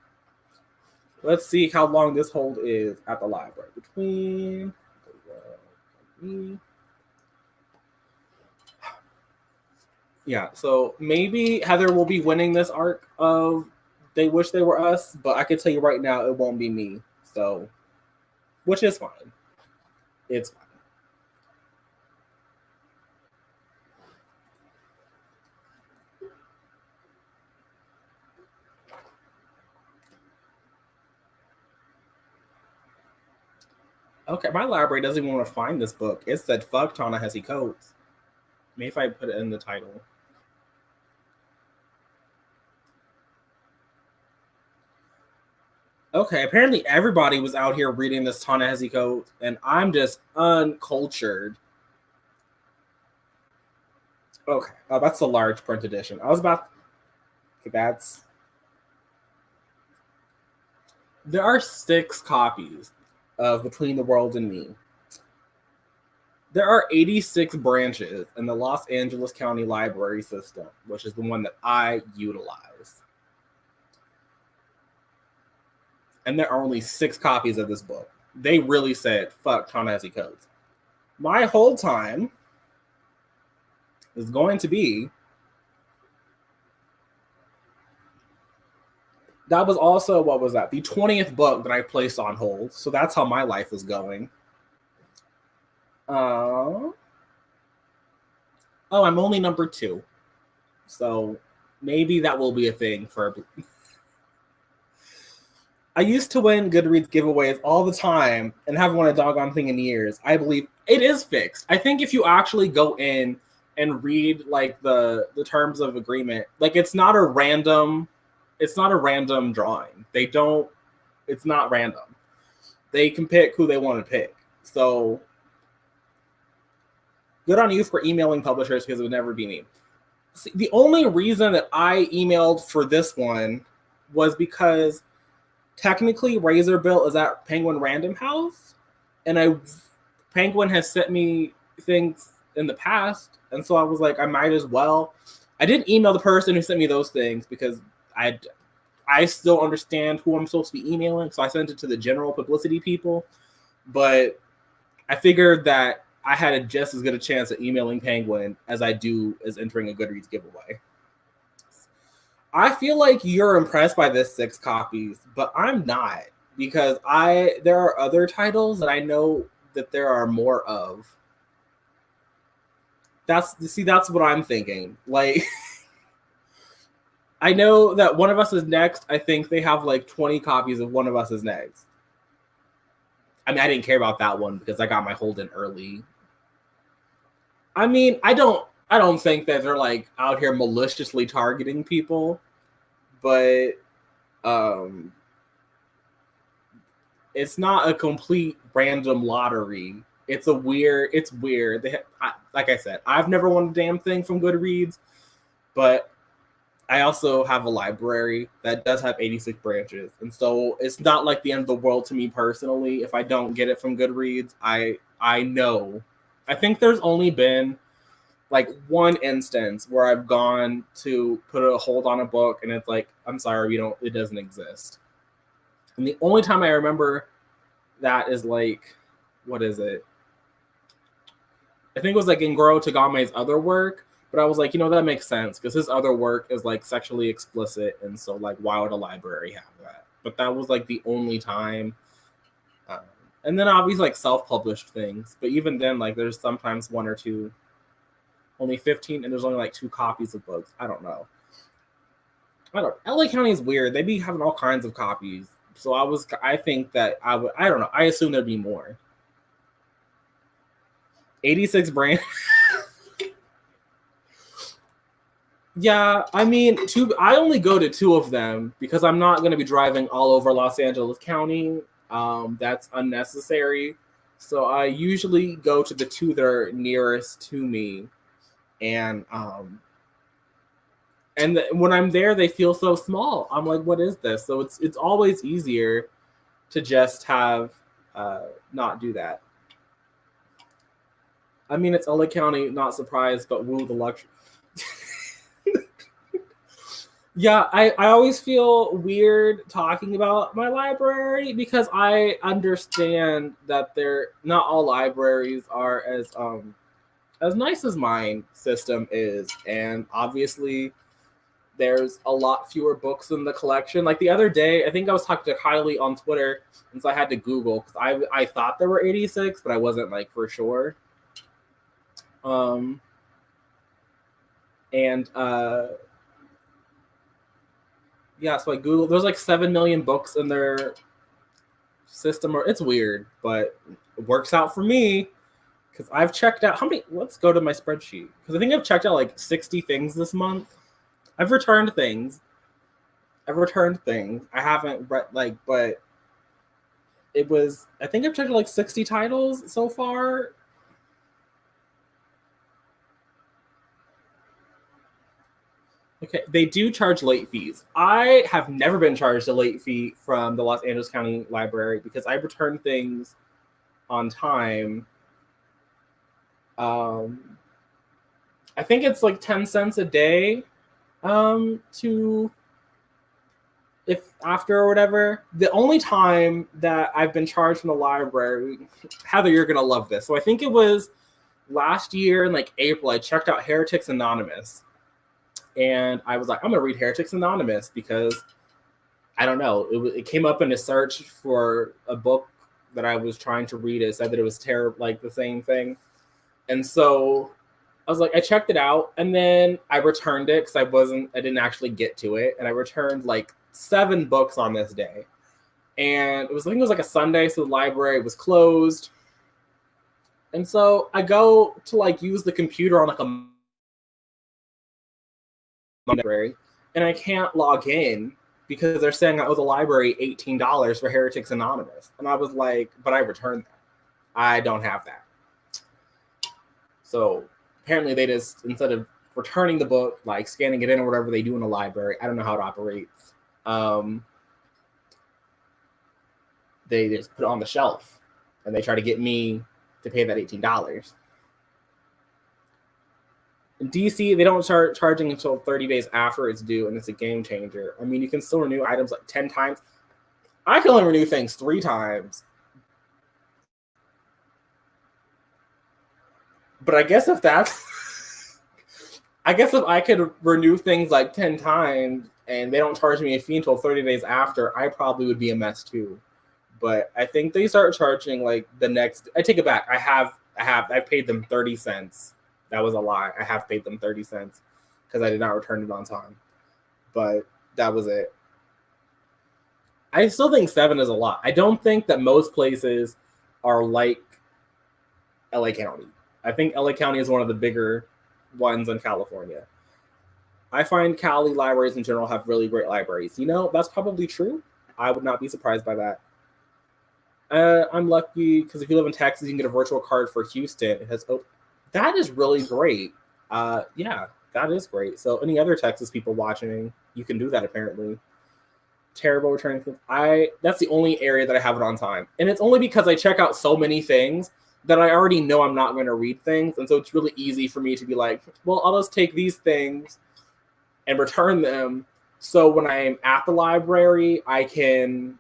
Let's see how long this hold is at the library. Between. Yeah, so maybe Heather will be winning this arc of They Wish They Were Us, but I can tell you right now it won't be me. So, which is fine. It's fine. Okay, my library doesn't even want to find this book. It said fuck Ta-Nehisi Coates. Maybe if I put it in the title. Okay, apparently everybody was out here reading this Ta-Nehisi Coates, and I'm just uncultured. Okay, oh, that's a large print edition. I was about. Okay, that's. There are 6 copies of Between the World and Me. There are 86 branches in the Los Angeles County Library System, which is the one that I utilize. And there are only 6 copies of this book. They really said, fuck Ta-Nehisi Coates. My whole time is going to be. That was also, what was that? The 20th book that I placed on hold. So that's how my life is going. Oh, I'm only number 2. So maybe that will be a thing for. I used to win Goodreads giveaways all the time and haven't won a doggone thing in years. I believe it is fixed. I think if you actually go in and read like the terms of agreement, like it's not a random drawing. It's not random. They can pick who they want to pick. So good on you for emailing publishers because it would never be me. See, the only reason that I emailed for this one was because technically Razorbill is at Penguin Random House, and Penguin has sent me things in the past, and so I was like, I might as well. I didn't email the person who sent me those things because I still understand who I'm supposed to be emailing, so I sent it to the general publicity people, but I figured that I had just as good a chance at emailing Penguin as I do as entering a Goodreads giveaway. I feel like you're impressed by this 6 copies, but I'm not, because there are other titles that I know that there are more of. That's what I'm thinking. Like, I know that One of Us Is Next, I think they have like 20 copies of One of Us Is Next. I mean, I didn't care about that one because I got my hold in early. I mean, I don't think that they're like out here maliciously targeting people, but it's not a complete random lottery. It's weird. Like I said, I've never won a damn thing from Goodreads, but I also have a library that does have 86 branches. And so it's not like the end of the world to me personally if I don't get it from Goodreads. I know. I think there's only been like one instance where I've gone to put a hold on a book and it's like, I'm sorry, it doesn't exist. And the only time I remember that is like, what is it? I think it was like in Goro Tagame's other work, but I was like, that makes sense because his other work is like sexually explicit, and so like, why would a library have that? But that was like the only time. And then obviously like self-published things, but even then, like there's sometimes 1 or 2, only 15, and there's only like 2 copies of books. I don't know. LA County is weird. They be having all kinds of copies. So I think that I don't know. I assume there'd be more. 86 brand. Yeah, I mean, I only go to two of them because I'm not going to be driving all over Los Angeles County. That's unnecessary. So I usually go to the two that are nearest to me, and when I'm there, they feel so small. I'm like, what is this? So it's always easier to just have not do that. I mean, it's LA County, not surprised, but woo the luxury. Yeah, I always feel weird talking about my library because I understand that they're not all libraries are as nice as mine system is, and obviously there's a lot fewer books in the collection. Like the other day, I think I was talking to Kylie on Twitter, and so I had to Google because I thought there were 86, but I wasn't like for sure. And yeah, so I Google. There's like 7 million books in their system. Or it's weird, but it works out for me because I've checked out how many. Let's go to my spreadsheet because I think I've checked out like 60 things this month. I've returned things. I haven't read but it was. I think I've checked out like 60 titles so far. Okay, they do charge late fees. I have never been charged a late fee from the Los Angeles County Library because I return things on time. I think it's like 10 cents a day to if after or whatever. The only time that I've been charged from the library, Heather, you're gonna love this. So I think it was last year in like April, I checked out Heretics Anonymous. And I was like, I'm going to read Heretics Anonymous because I don't know. It came up in a search for a book that I was trying to read. It said that it was like the same thing. And so I was like, I checked it out and then I returned it because I didn't actually get to it. And I returned like 7 books on this day. And I think it was like a Sunday. So the library was closed. And so I go to like use the computer on like a library and I can't log in because they're saying I owe the library $18 for Heretics Anonymous. And I was like, but I returned that. I don't have that. So apparently they just, instead of returning the book, like scanning it in or whatever they do in a library, I don't know how it operates. They just put it on the shelf and they try to get me to pay that $18. In DC, they don't start charging until 30 days after it's due, and it's a game changer. I mean, you can still renew items like 10 times. I can only renew things 3 times. But I guess if I could renew things like 10 times and they don't charge me a fee until 30 days after, I probably would be a mess too. But I think they start charging like the next. I take it back. I paid them 30 cents. That was a lie. I have paid them 30 cents because I did not return it on time. But that was it. I still think 7 is a lot. I don't think that most places are like LA County. I think LA County is one of the bigger ones in California. I find Cali libraries in general have really great libraries. That's probably true. I would not be surprised by that. I'm lucky because if you live in Texas, you can get a virtual card for Houston. That is really great. Yeah, that is great. So any other Texas people watching, you can do that apparently. Terrible returning things. That's the only area that I have it on time. And it's only because I check out so many things that I already know I'm not going to read things. And so it's really easy for me to be like, well, I'll just take these things and return them. So when I'm at the library, I can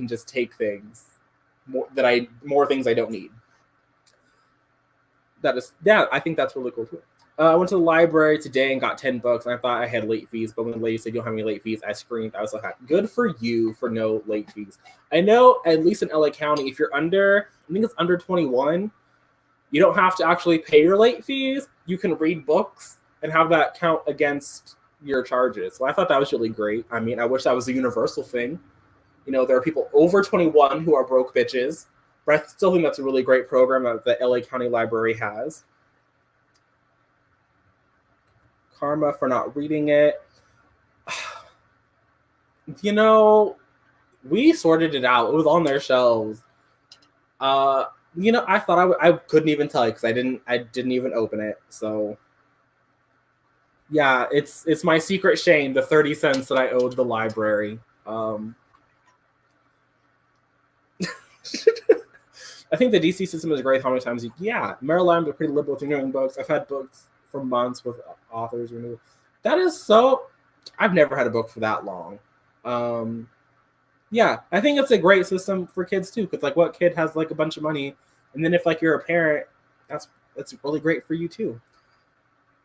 just take things more things I don't need. I think that's really cool too. I went to the library today and got 10 books. And I thought I had late fees, but when the lady said you don't have any late fees, I screamed. I was like, good for you for no late fees. I know at least in LA County, if you're under 21, you don't have to actually pay your late fees. You can read books and have that count against your charges. So I thought that was really great. I mean, I wish that was a universal thing, There are people over 21 who are broke bitches, but I still think that's a really great program that the LA County Library has. Karma for not reading it. We sorted it out. It was on their shelves. I thought I couldn't even tell you because I didn't even open it. So yeah, it's my secret shame, the 30 cents that I owed the library. I think the DC system is great. How many times Maryland are pretty liberal with renewing books. I've had books for months with authors renewed. That is so. I've never had a book for that long. Yeah, I think it's a great system for kids too. Because like, what kid has like a bunch of money, and then if like you're a parent, that's really great for you too.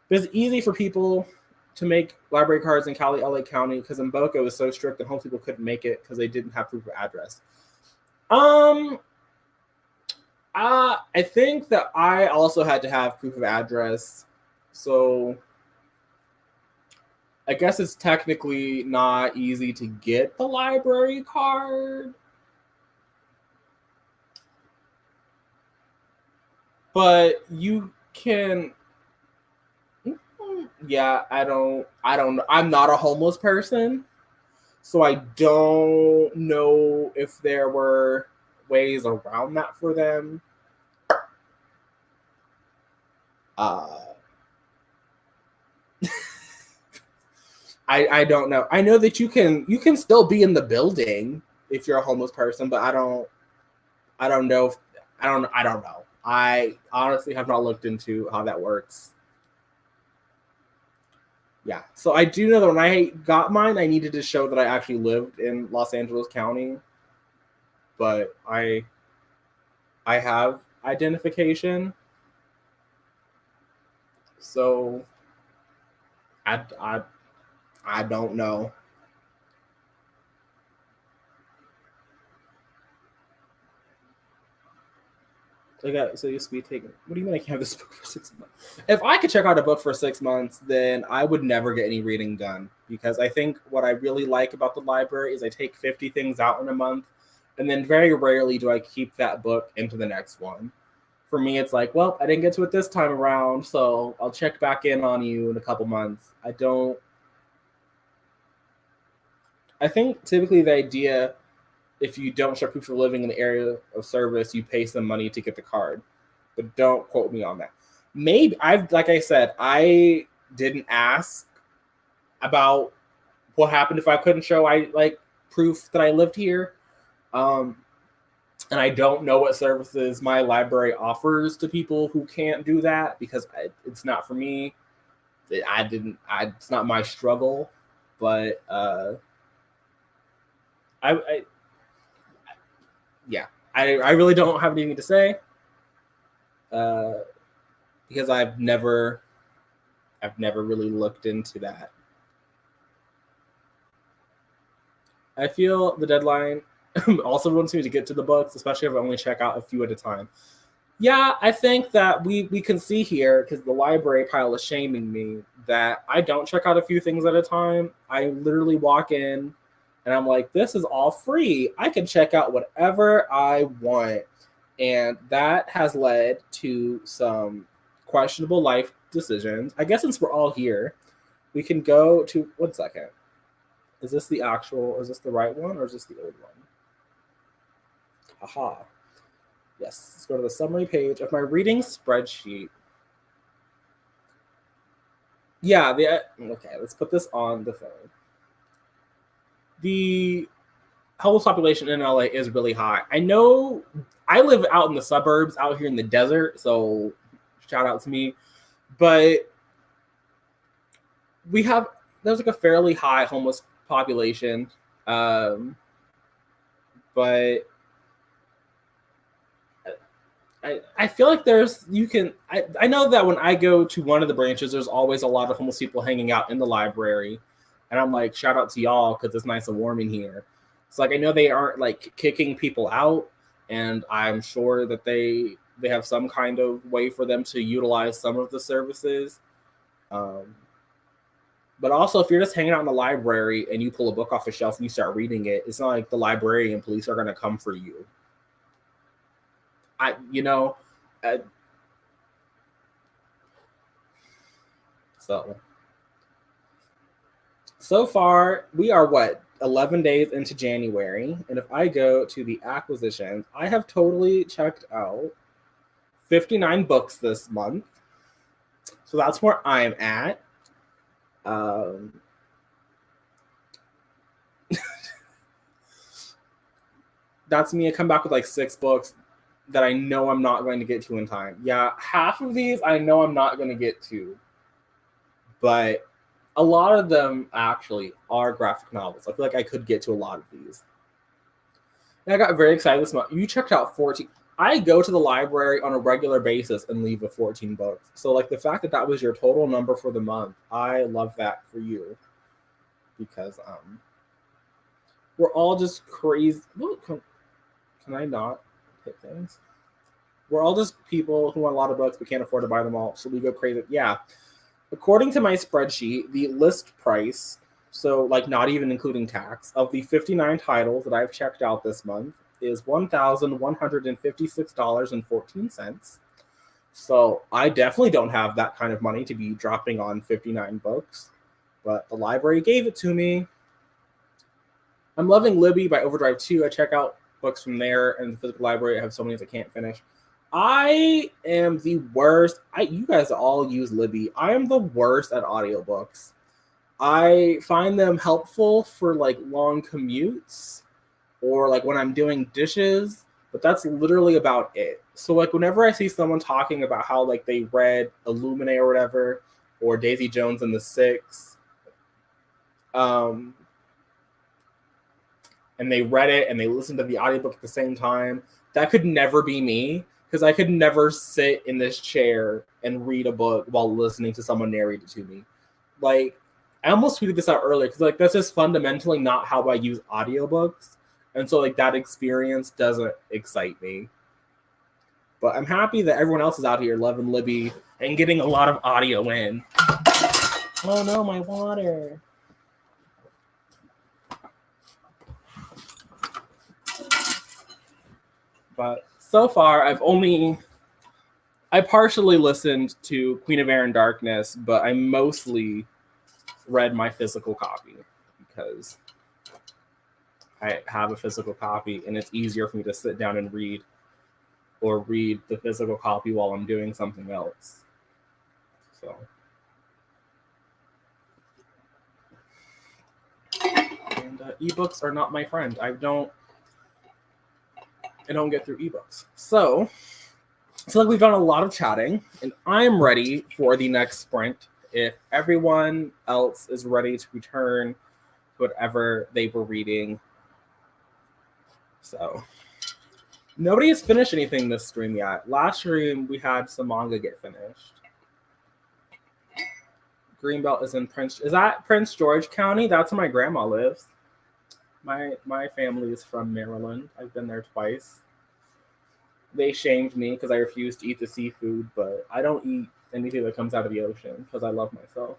But it's easy for people to make library cards in Cali, LA County, because in Boca it was so strict that most people couldn't make it because they didn't have proof of address. I think that I also had to have proof of address, so I guess it's technically not easy to get the library card. But you can. Yeah, I don't know. I'm not a homeless person, so I don't know if there were ways around that for them. I don't know. I know that you can still be in the building if you're a homeless person, but I don't know. I don't know. I honestly have not looked into how that works. Yeah. So I do know that when I got mine, I needed to show that I actually lived in Los Angeles County. But I have identification. So I don't know. So used to be taking. What do you mean I can't have this book for 6 months? If I could check out a book for 6 months, then I would never get any reading done, because I think what I really like about the library is I take 50 things out in a month, and then very rarely do I keep that book into the next one. For me, it's like, well, I didn't get to it this time around, so I'll check back in on you in a couple months. I think typically the idea, if you don't show proof of living in the area of service, you pay some money to get the card. But don't quote me on that. Maybe like I said, I didn't ask about what happened if I couldn't show proof that I lived here. And I don't know what services my library offers to people who can't do that, because it's not for me. It's not my struggle, but I really don't have anything to say, because I've never really looked into that. I feel the deadline also wants me to get to the books, especially if I only check out a few at a time. Yeah, I think that we can see here, because the library pile is shaming me, that I don't check out a few things at a time. I literally walk in and I'm like, this is all free. I can check out whatever I want. And that has led to some questionable life decisions. I guess since we're all here, we can go to 1 second. Is this the right one, or is this the old one? Aha. Yes, let's go to the summary page of my reading spreadsheet. Yeah, okay, let's put this on the phone. The homeless population in LA is really high. I know I live out in the suburbs, out here in the desert, so shout out to me. But there's like a fairly high homeless population. But I feel like I know that when I go to one of the branches, there's always a lot of homeless people hanging out in the library. And I'm like, shout out to y'all, because it's nice and warm in here. It's like, I know they aren't like kicking people out, and I'm sure that they have some kind of way for them to utilize some of the services. But also, if you're just hanging out in the library and you pull a book off a shelf and you start reading it, it's not like the librarian police are going to come for you. I, you know, uh, so far we are what 11 days into January, and if I go to the acquisitions, I have totally checked out 59 books this month. So that's where I am at. Um, that's me. I come back with like 6 books that I know I'm not going to get to in time. Yeah, half of these I know I'm not going to get to, but a lot of them actually are graphic novels. I feel like I could get to a lot of these. And I got very excited this month. You checked out 14. I go to the library on a regular basis and leave with 14 books. So, like, the fact that that was your total number for the month, I love that for you. Because we're all just crazy. Can I not hit things? We're all just people who want a lot of books but can't afford to buy them all. So we go crazy. Yeah. According to my spreadsheet, the list price, so like not even including tax, of the 59 titles that I've checked out this month is $1,156.14. So I definitely don't have that kind of money to be dropping on 59 books, but the library gave it to me. I'm loving Libby by Overdrive 2. I check out books from there, and the physical library, I have so many I can't finish. I am the worst. You guys all use Libby. I am the worst at audiobooks. I find them helpful for like long commutes or like when I'm doing dishes, but that's literally about it. So like whenever I see someone talking about how like they read Illuminae or whatever, or Daisy Jones and the Six, and they read it and they listened to the audiobook at the same time, that could never be me. Because I could never sit in this chair and read a book while listening to someone narrate it to me. Like, I almost tweeted this out earlier because like that's just fundamentally not how I use audiobooks. And so like that experience doesn't excite me. But I'm happy that everyone else is out here loving Libby and getting a lot of audio in. Oh no, my water. But so far I partially listened to Queen of Air and Darkness, but I mostly read my physical copy because I have a physical copy and it's easier for me to sit down and read or read the physical copy while I'm doing something else. So. And ebooks are not my friend. I don't get through ebooks. So I feel like we've done a lot of chatting, and I'm ready for the next sprint. If everyone else is ready to return to whatever they were reading. So nobody has finished anything this stream yet. Last stream we had some manga get finished. Greenbelt is in Prince. Is that Prince George County? That's where my grandma lives. My family is from Maryland. I've been there twice. They shamed me because I refused to eat the seafood, but I don't eat anything that comes out of the ocean because I love myself.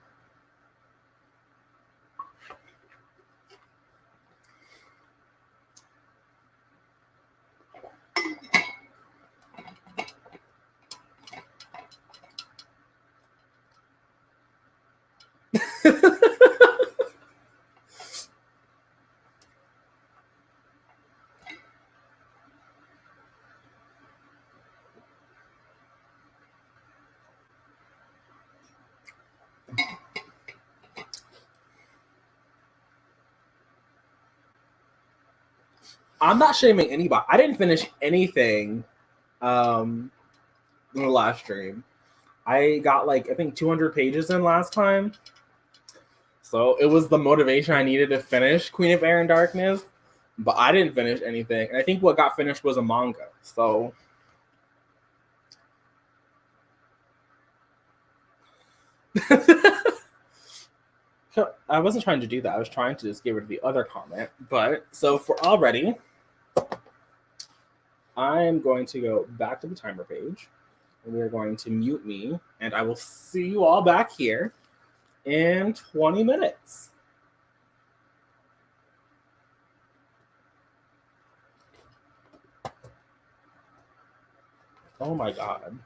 I'm not shaming anybody. I didn't finish anything in the last stream. I got like I think 200 pages in last time. So it was the motivation I needed to finish Queen of Air and Darkness, but I didn't finish anything. And I think what got finished was a manga. So I wasn't trying to do that. I was trying to just get rid of the other comment. But so if we're all ready, I'm going to go back to the timer page. And we're going to mute me. And I will see you all back here in 20 minutes. Oh my God.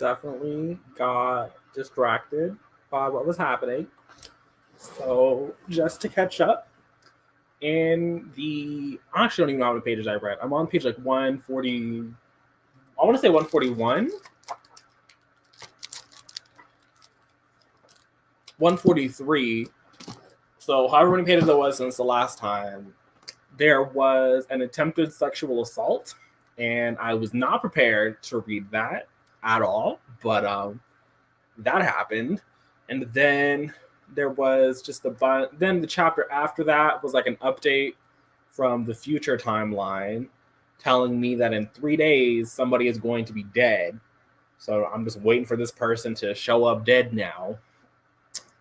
definitely got distracted by what was happening. So just to catch up, I actually don't even know how many pages I read. I'm on page like 140. I want to say 141. 143. So however many pages it was since the last time, there was an attempted sexual assault, and I was not prepared to read that at all, but that happened. And then there was just then the chapter after that was like an update from the future timeline telling me that in 3 days somebody is going to be dead. So I'm just waiting for this person to show up dead now.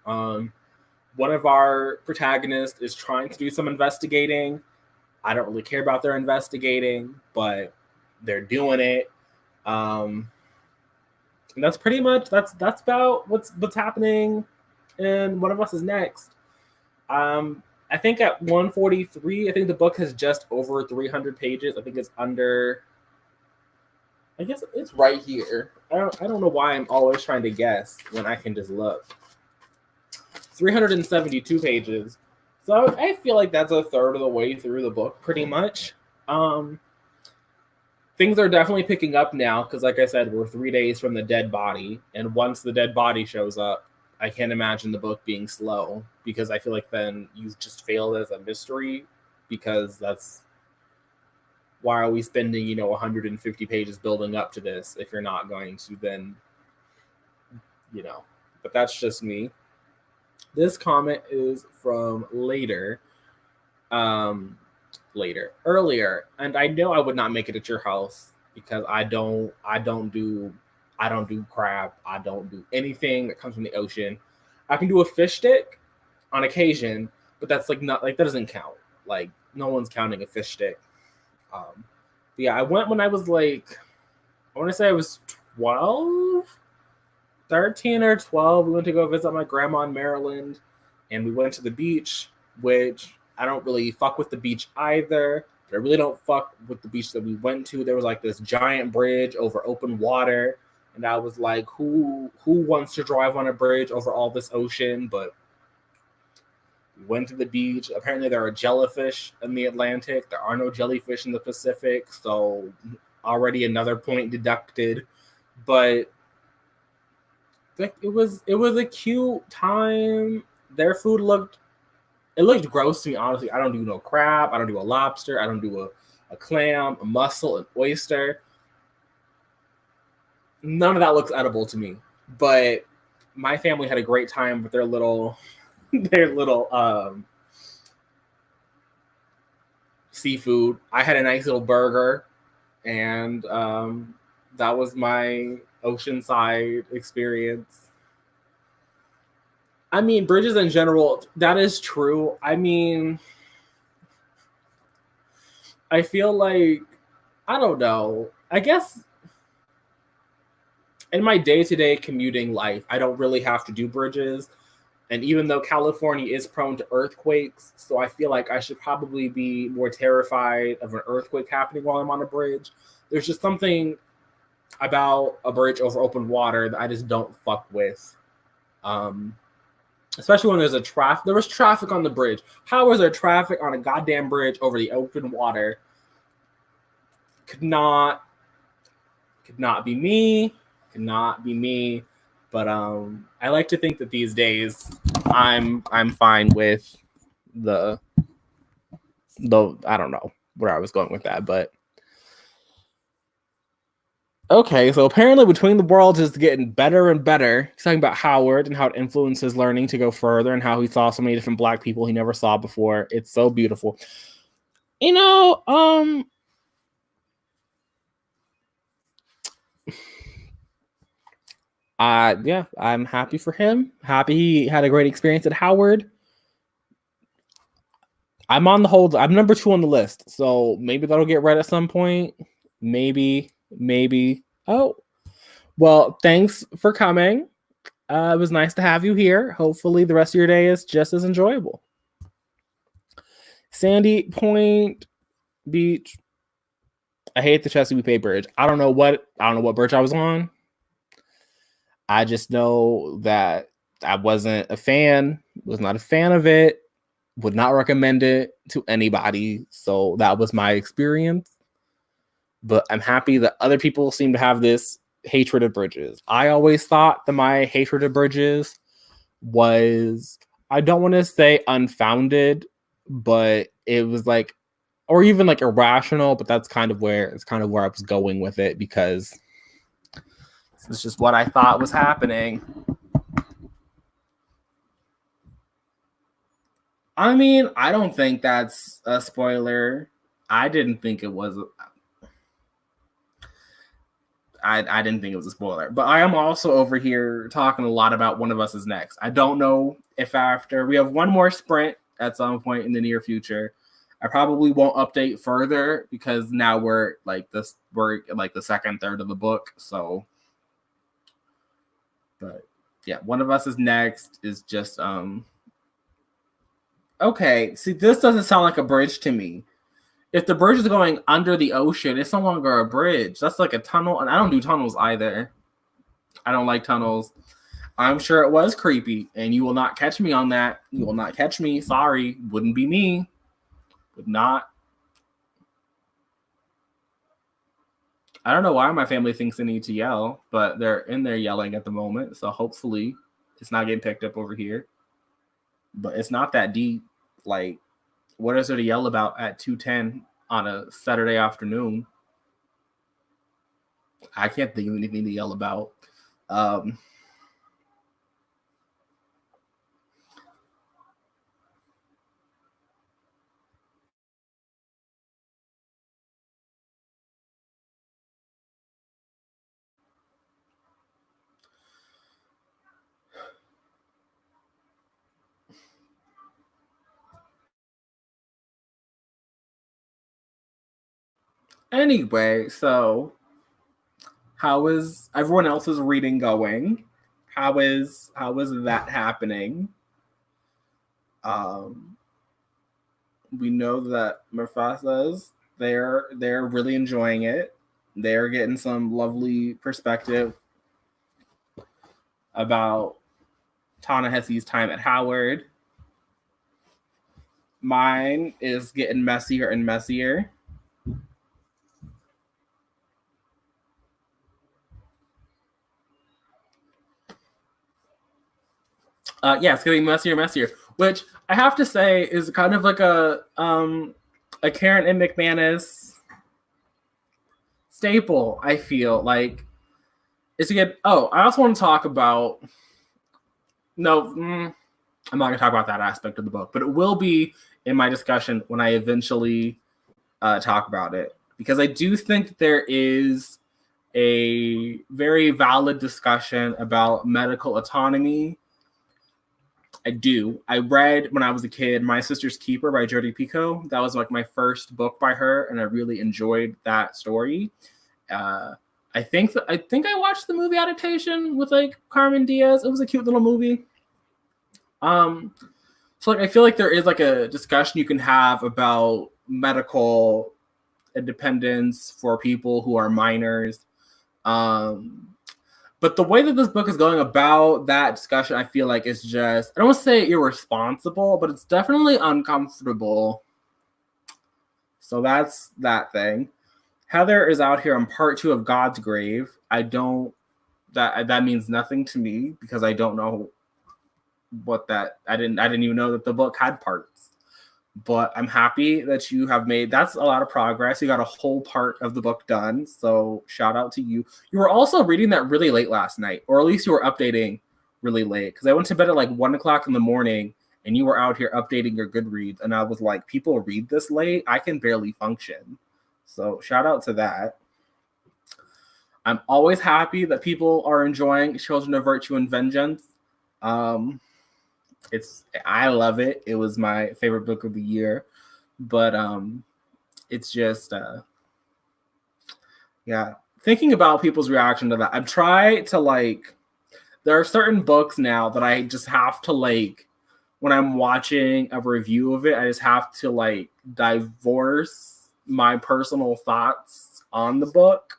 One of our protagonists is trying to do some investigating. I don't really care about their investigating, but they're doing it. And that's pretty much that's about what's happening and One of Us is Next. I think at 143, I think the book has just over 300 pages. I think it's under. I guess it's right here. I don't know why I'm always trying to guess when I can just look. 372 pages. So I feel like that's a third of the way through the book, pretty much. Things are definitely picking up now because, like I said, we're 3 days from the dead body. And once the dead body shows up, I can't imagine the book being slow because I feel like then you just failed as a mystery because that's why are we spending, 150 pages building up to this if you're not going to then, but that's just me. This comment is from earlier, and I know I would not make it at your house because I don't do crab. I don't do anything that comes from the ocean. I can do a fish stick on occasion, but that's like not like that doesn't count. Like no one's counting a fish stick. But yeah, I went when I was like, I want to say I was 12, 13 or 12. We went to go visit my grandma in Maryland, and we went to the beach, which I don't really fuck with the beach either. But I really don't fuck with the beach that we went to. There was like this giant bridge over open water. And I was like, who wants to drive on a bridge over all this ocean? But we went to the beach. Apparently there are jellyfish in the Atlantic. There are no jellyfish in the Pacific. So already another point deducted. But it was a cute time. Their food looked gross to me, honestly. I don't do no crab. I don't do a lobster. I don't do a clam, a mussel, an oyster. None of that looks edible to me. But my family had a great time with their little seafood. I had a nice little burger, and that was my oceanside experience. I mean, bridges in general, that is true. I mean, I feel like, I don't know. I guess in my day-to-day commuting life, I don't really have to do bridges. And even though California is prone to earthquakes, so I feel like I should probably be more terrified of an earthquake happening while I'm on a bridge. There's just something about a bridge over open water that I just don't fuck with. Especially when there was traffic on the bridge. How is there traffic on a goddamn bridge over the open water? Could not be me. Could not be me. But I like to think that these days I'm fine with the I don't know where I was going with that, but okay, so apparently Between the Worlds is getting better and better. He's talking about Howard and how it influences learning to go further and how he saw so many different Black people he never saw before. It's so beautiful. Yeah, I'm happy for him. Happy he had a great experience at Howard. I'm number 2 on the list, so maybe that'll get read at some point. Maybe. Oh, well, thanks for coming. It was nice to have you here. Hopefully the rest of your day is just as enjoyable. Sandy Point Beach. I hate the Chesapeake Bay Bridge. I don't know what bridge I was on. I just know that I wasn't a fan, was not a fan of it, would not recommend it to anybody. So that was my experience. But I'm happy that other people seem to have this hatred of Bridges. I always thought that my hatred of Bridges was, I don't want to say unfounded, but it was like, or even like irrational, but that's kind of where I was going with it, because it's just what I thought was happening. I mean, I don't think that's a spoiler. I didn't think it was. I didn't think it was a spoiler. But I am also over here talking a lot about One of Us is Next. I don't know if after we have one more sprint at some point in the near future, I probably won't update further, because now we're like the second third of the book. So, but yeah, One of Us is Next is just okay. See, this doesn't sound like a bridge to me. If the bridge is going under the ocean, it's no longer a bridge. That's like a tunnel, and I don't do tunnels either. I don't like tunnels. I'm sure it was creepy, and you will not catch me on that. You will not catch me. Sorry, wouldn't be me. Would not. I don't know why my family thinks they need to yell, but they're in there yelling at the moment, so hopefully it's not getting picked up over here. But it's not that deep. Like, what is there to yell about at 2:10 on a Saturday afternoon? I can't think of anything to yell about. Anyway, so how is everyone else's reading going? How is that happening? We know that Mufasa's they're really enjoying it. They're getting some lovely perspective about Ta-Nehisi's time at Howard. Mine is getting messier and messier. Yeah, it's getting messier and messier, which I have to say is kind of like a Karen and McManus staple. I feel like is to get. Oh, I also want to talk about. No, I'm not going to talk about that aspect of the book, but it will be in my discussion when I eventually talk about it, because I do think that there is a very valid discussion about medical autonomy. I do. I read when I was a kid My Sister's Keeper by Jodi Picoult. That was like my first book by her, and I really enjoyed that story. I think I watched the movie adaptation with like Carmen Diaz. It was a cute little movie. So like I feel like there is like a discussion you can have about medical independence for people who are minors. But the way that this book is going about that discussion, I feel like is just, I don't want to say irresponsible, but it's definitely uncomfortable. So that's that thing. Heather is out here on part 2 of God's Grave. That means nothing to me, because I don't know what that, I didn't even know that the book had parts. But I'm happy that you have made, that's a lot of progress. You got a whole part of the book done. So shout out to you. You were also reading that really late last night, or at least you were updating really late. Because I went to bed at like 1 o'clock in the morning and you were out here updating your Goodreads. And I was like, people read this late? I can barely function. So shout out to that. I'm always happy that people are enjoying Children of Virtue and Vengeance. I love it. It was my favorite book of the year, but it's just yeah. Thinking about people's reaction to that, I've tried to like. There are certain books now that I just have to like. When I'm watching a review of it, I just have to like divorce my personal thoughts on the book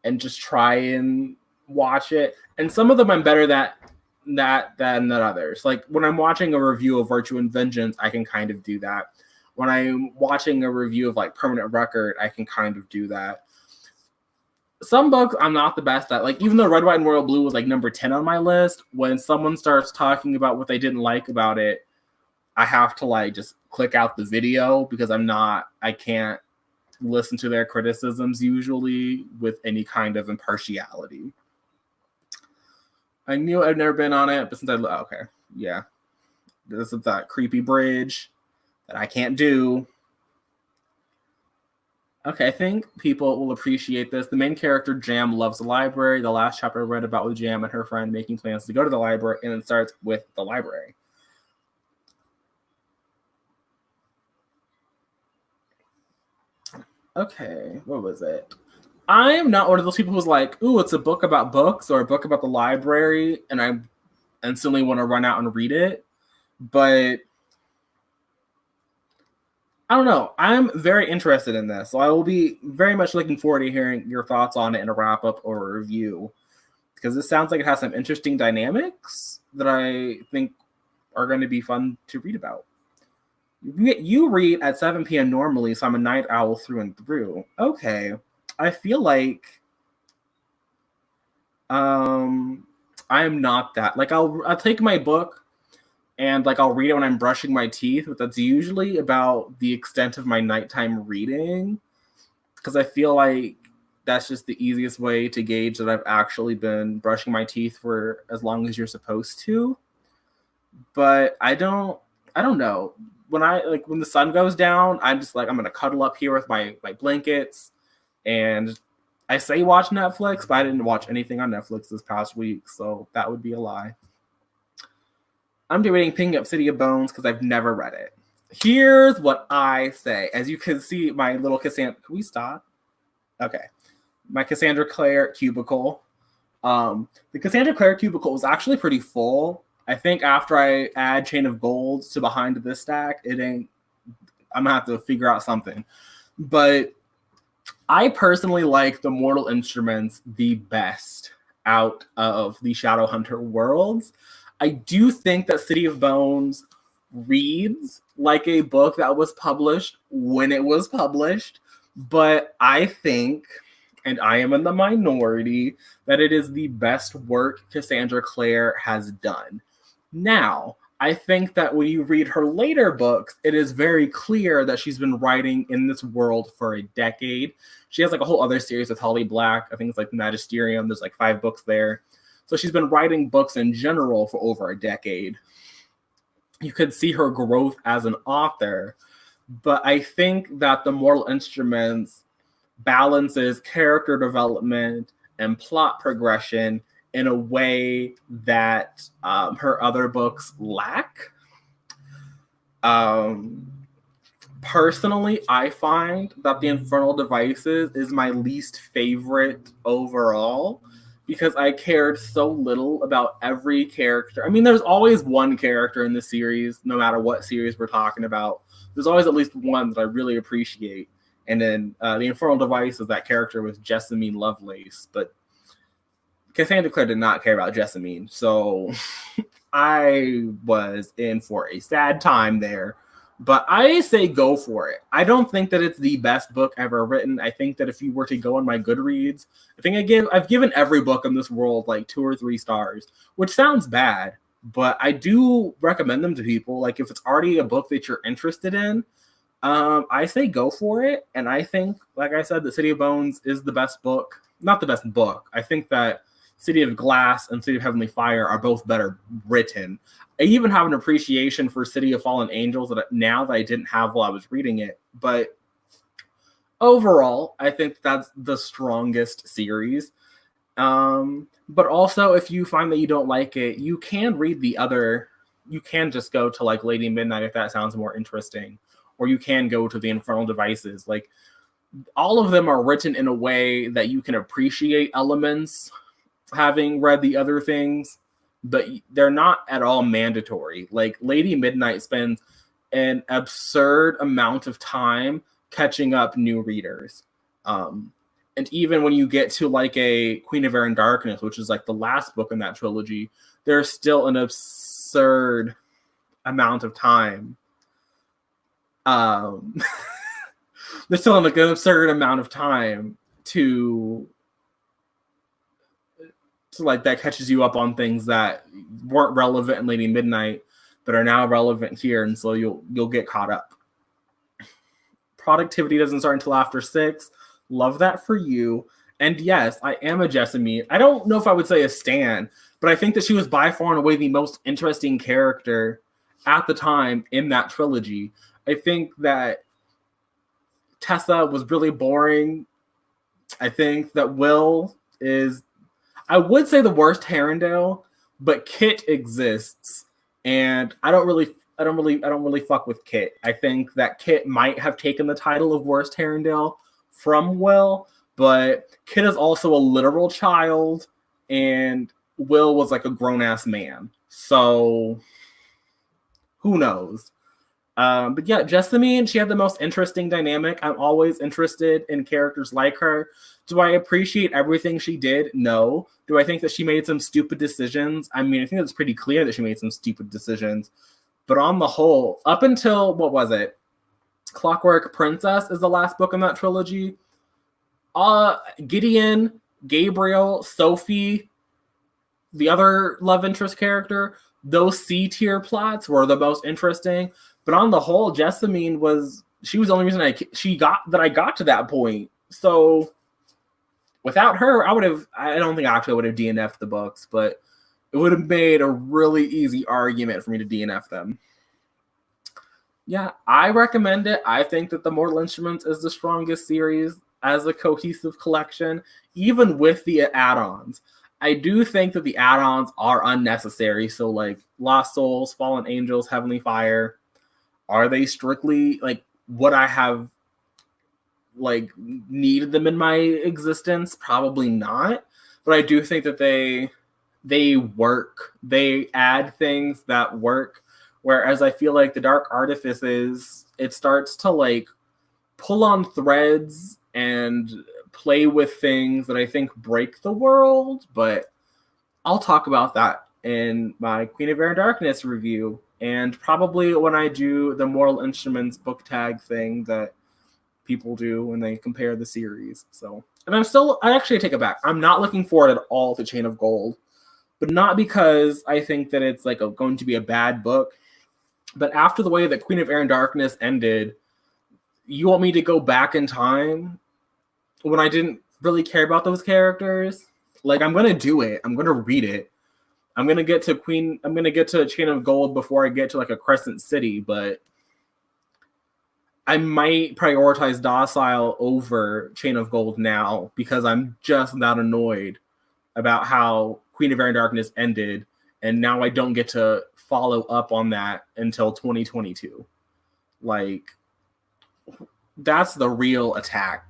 and just try and watch it, and some of them I'm better than others. Like when I'm watching a review of Virtue and Vengeance, I can kind of do that. When I'm watching a review of like Permanent Record, I can kind of do that. Some books I'm not the best at. Like even though Red, White, and Royal Blue was like number 10 on my list, when someone starts talking about what they didn't like about it, I have to like just click out the video because I can't listen to their criticisms usually with any kind of impartiality. I knew I'd never been on it, but since okay, yeah. This is that creepy bridge that I can't do. Okay, I think people will appreciate this. The main character, Jam, loves the library. The last chapter I read about with Jam and her friend making plans to go to the library, and it starts with the library. Okay, what was it? I am not one of those people who's like, ooh, it's a book about books or a book about the library, and I instantly want to run out and read it. But I don't know. I'm very interested in this, so I will be very much looking forward to hearing your thoughts on it in a wrap-up or a review, because this sounds like it has some interesting dynamics that I think are going to be fun to read about. You read at 7 p.m. normally, so I'm a night owl through and through. Okay. I feel like I am not that. Like I'll take my book and like I'll read it when I'm brushing my teeth, but that's usually about the extent of my nighttime reading, because I feel like that's just the easiest way to gauge that I've actually been brushing my teeth for as long as you're supposed to. But I don't know. When the sun goes down, I'm just like, I'm gonna cuddle up here with my blankets, and I say watch Netflix, but I didn't watch anything on Netflix this past week, so that would be a lie. I'm debating picking up City of Bones because I've never read it. Here's what I say. As you can see, my little Cassandra... Can we stop? Okay. My Cassandra Clare cubicle. The Cassandra Clare cubicle is actually pretty full. I think after I add Chain of Gold to behind this stack, I'm going to have to figure out something. But I personally like the Mortal Instruments the best out of the Shadowhunter worlds. I do think that City of Bones reads like a book that was published when it was published, but I think, and I am in the minority, that it is the best work Cassandra Clare has done. Now, I think that when you read her later books, it is very clear that she's been writing in this world for a decade. She has like a whole other series with Holly Black. I think it's like Magisterium. There's like 5 books there. So she's been writing books in general for over a decade. You could see her growth as an author, but I think that the Mortal Instruments balances character development and plot progression in a way that her other books lack. Personally, I find that The Infernal Devices is my least favorite overall, because I cared so little about every character. I mean, there's always one character in the series, no matter what series we're talking about. There's always at least one that I really appreciate. And then The Infernal Devices, that character was Jessamine Lovelace. But Cassandra Clare did not care about Jessamine. So I was in for a sad time there. But I say go for it. I don't think that it's the best book ever written. I think that if you were to go on my Goodreads, I think I've given every book in this world like 2 or 3 stars, which sounds bad, but I do recommend them to people. Like if it's already a book that you're interested in, I say go for it. And I think, like I said, the City of Bones is the best book. Not the best book. I think that City of Glass and City of Heavenly Fire are both better written. I even have an appreciation for City of Fallen Angels now that I didn't have while I was reading it. But overall, I think that's the strongest series. But also, if you find that you don't like it, you can read the other. You can just go to like Lady Midnight if that sounds more interesting. Or you can go to the Infernal Devices. Like, all of them are written in a way that you can appreciate elements having read the other things, but they're not at all mandatory. Like Lady Midnight spends an absurd amount of time catching up new readers. And even when you get to like a Queen of Air and Darkness, which is like the last book in that trilogy, there's still an absurd amount of time. There's still like an absurd amount of time to like that catches you up on things that weren't relevant in Lady Midnight that are now relevant here, and so you'll get caught up. Productivity doesn't start until after 6. Love that for you. And yes, I am a Jessamine. I don't know if I would say a stan, but I think that she was by far and away the most interesting character at the time in that trilogy. I think that Tessa was really boring. I think that Will is, I would say, the worst Herondale, but Kit exists, and I don't really fuck with Kit. I think that Kit might have taken the title of worst Herondale from Will, but Kit is also a literal child, and Will was like a grown-ass man. So who knows? But yeah, Jessamine, she had the most interesting dynamic. I'm always interested in characters like her. Do I appreciate everything she did? No. Do I think that she made some stupid decisions? I mean, I think it's pretty clear that she made some stupid decisions. But on the whole, up until, what was it? Clockwork Princess is the last book in that trilogy. Gideon, Gabriel, Sophie, the other love interest character, those C-tier plots were the most interesting. But on the whole, Jessamine she was the only reason I got to that point. So without her, I don't think I actually would have DNF'd the books, but it would have made a really easy argument for me to DNF them. Yeah, I recommend it. I think that the Mortal Instruments is the strongest series as a cohesive collection, even with the add-ons. I do think that the add-ons are unnecessary. So like Lost Souls, Fallen Angels, Heavenly Fire, are they strictly like would I have like needed them in my existence? Probably not. But I do think that they work. They add things that work. Whereas I feel like the Dark Artifices, it starts to like pull on threads and play with things that I think break the world. But I'll talk about that in my Queen of Air and Darkness review, and probably when I do the Mortal Instruments book tag thing that people do when they compare the series. So, and I actually take it back. I'm not looking forward at all to Chain of Gold, but not because I think that it's like going to be a bad book, but after the way that Queen of Air and Darkness ended, you want me to go back in time when I didn't really care about those characters? Like, I'm going to do it. I'm going to read it. I'm going to get to Chain of Gold before I get to like a Crescent City, but I might prioritize Docile over Chain of Gold now because I'm just that annoyed about how Queen of Air and Darkness ended, and now I don't get to follow up on that until 2022. Like, that's the real attack.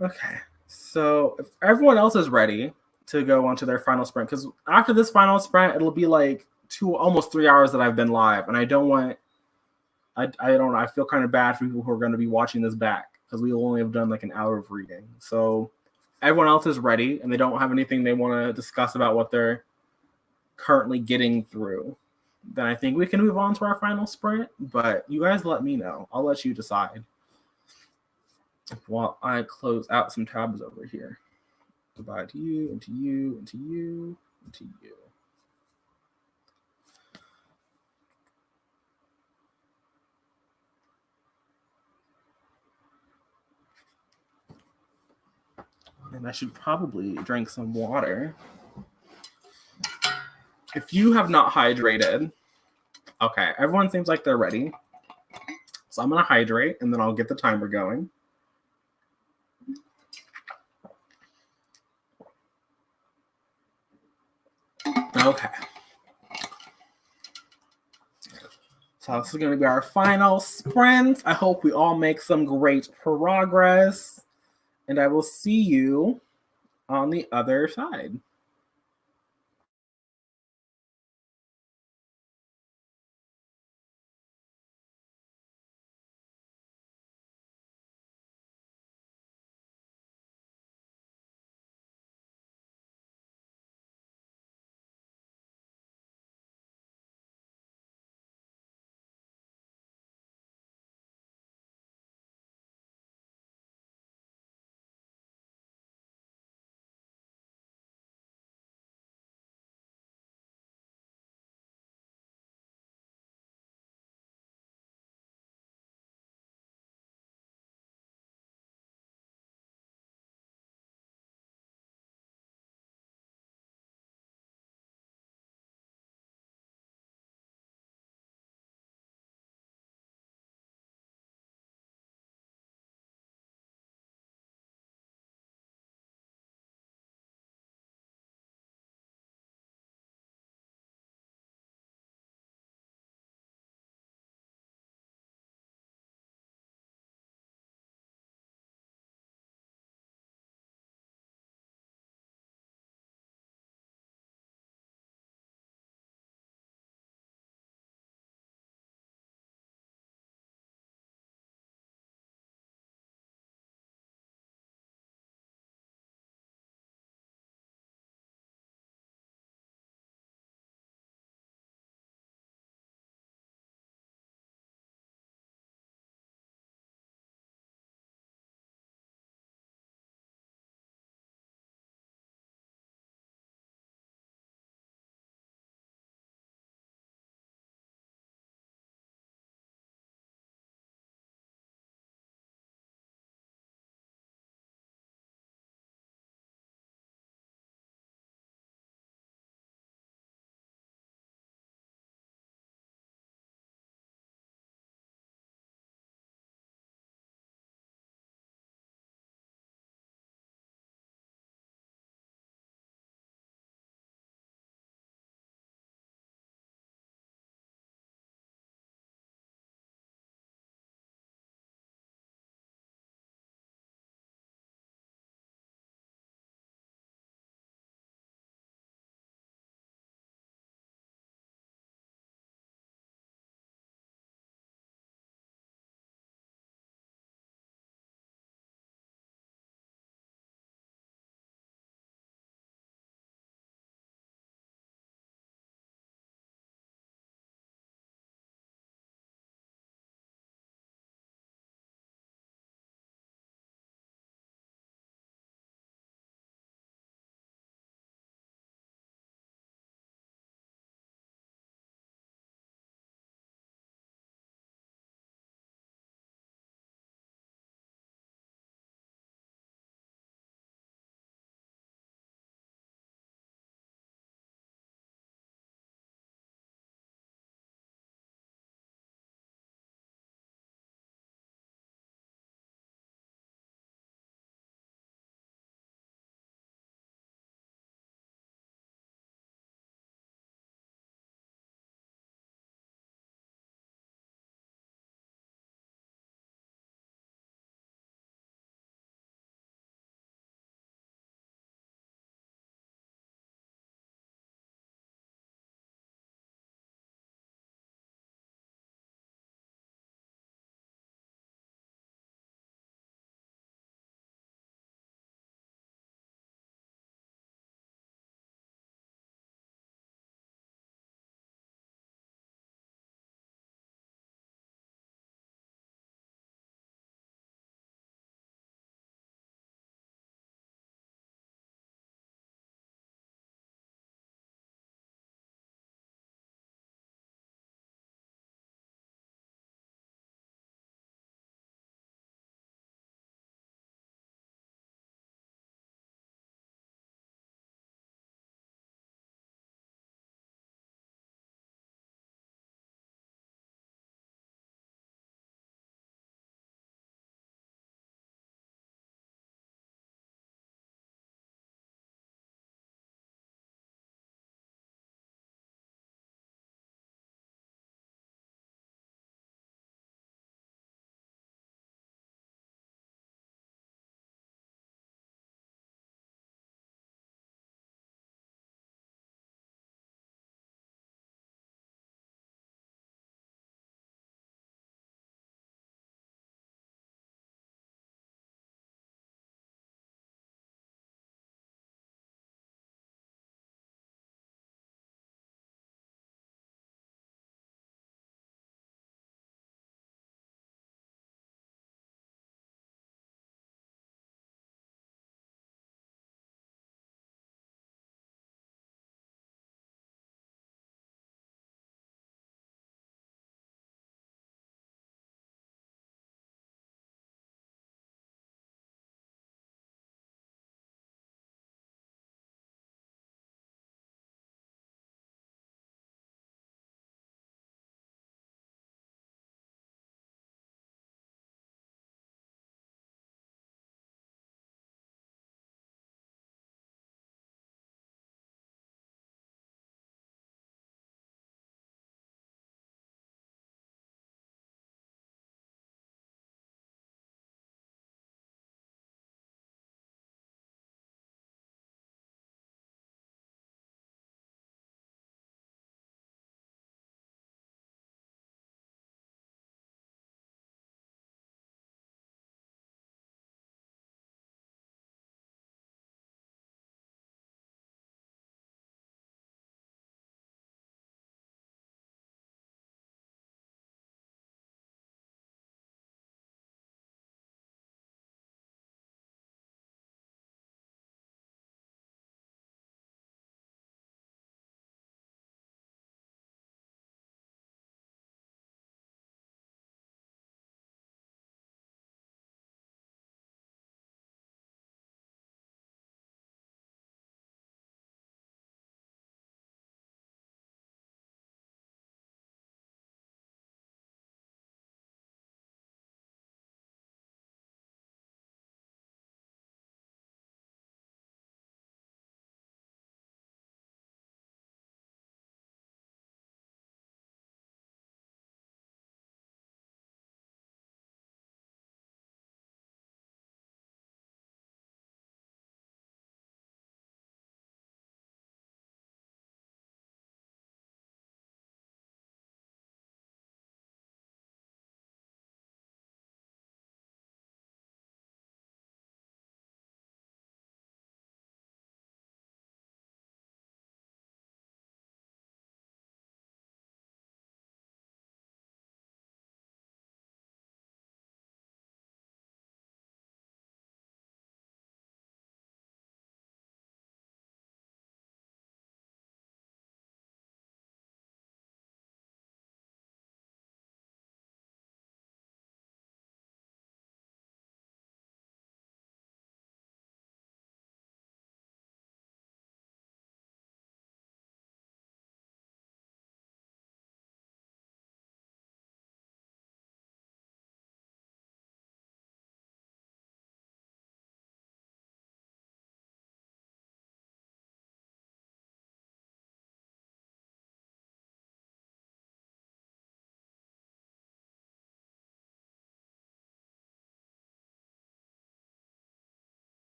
Okay, so if everyone else is ready to go onto their final sprint, because after this final sprint, it'll be like almost 3 hours that I've been live, and I don't want. I don't know. I feel kind of bad for people who are going to be watching this back because we will only have done like an hour of reading. So everyone else is ready and they don't have anything they want to discuss about what they're currently getting through, then I think we can move on to our final sprint. But you guys let me know. I'll let you decide while I close out some tabs over here. Goodbye to you, and to you, and to you, and to you. And I should probably drink some water. If you have not hydrated, okay, everyone seems like they're ready. So I'm going to hydrate, and then I'll get the timer going. Okay. So this is going to be our final sprint. I hope we all make some great progress. And I will see you on the other side.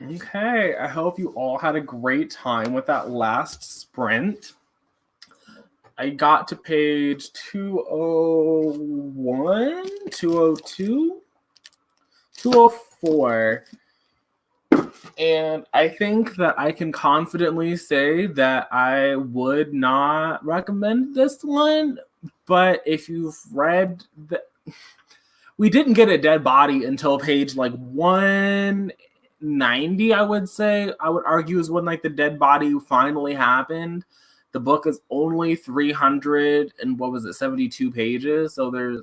Okay, I hope you all had a great time with that last sprint. I got to page 201, 202, 204. And I think that I can confidently say that I would not recommend this one. But if you've read we didn't get a dead body until page like 190, I would say. I would argue is when like the dead body finally happened. The book is only 300 and what was it, 72 pages. So there's,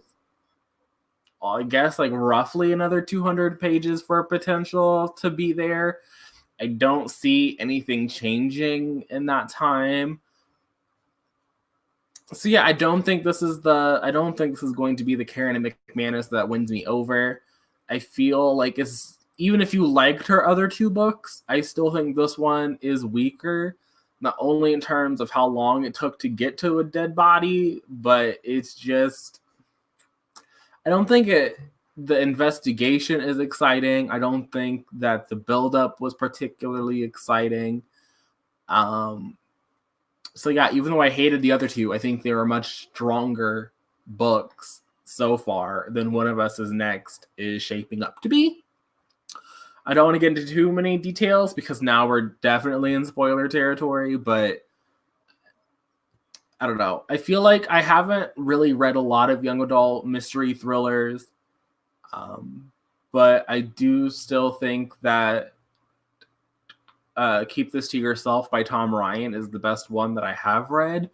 I guess, like roughly another 200 pages for potential to be there. I don't see anything changing in that time. So yeah, I don't think this is going to be the Karen McManus that wins me over. I feel like it's, even if you liked her other two books, I still think this one is weaker, not only in terms of how long it took to get to a dead body, but it's just, I don't think the investigation is exciting. I don't think that the buildup was particularly exciting. So yeah, even though I hated the other two, I think they were much stronger books so far than One of Us is Next is shaping up to be. I don't want to get into too many details because now we're definitely in spoiler territory, but I don't know. I feel like I haven't really read a lot of young adult mystery thrillers, but I do still think that Keep This to Yourself by Tom Ryan is the best one that I have read.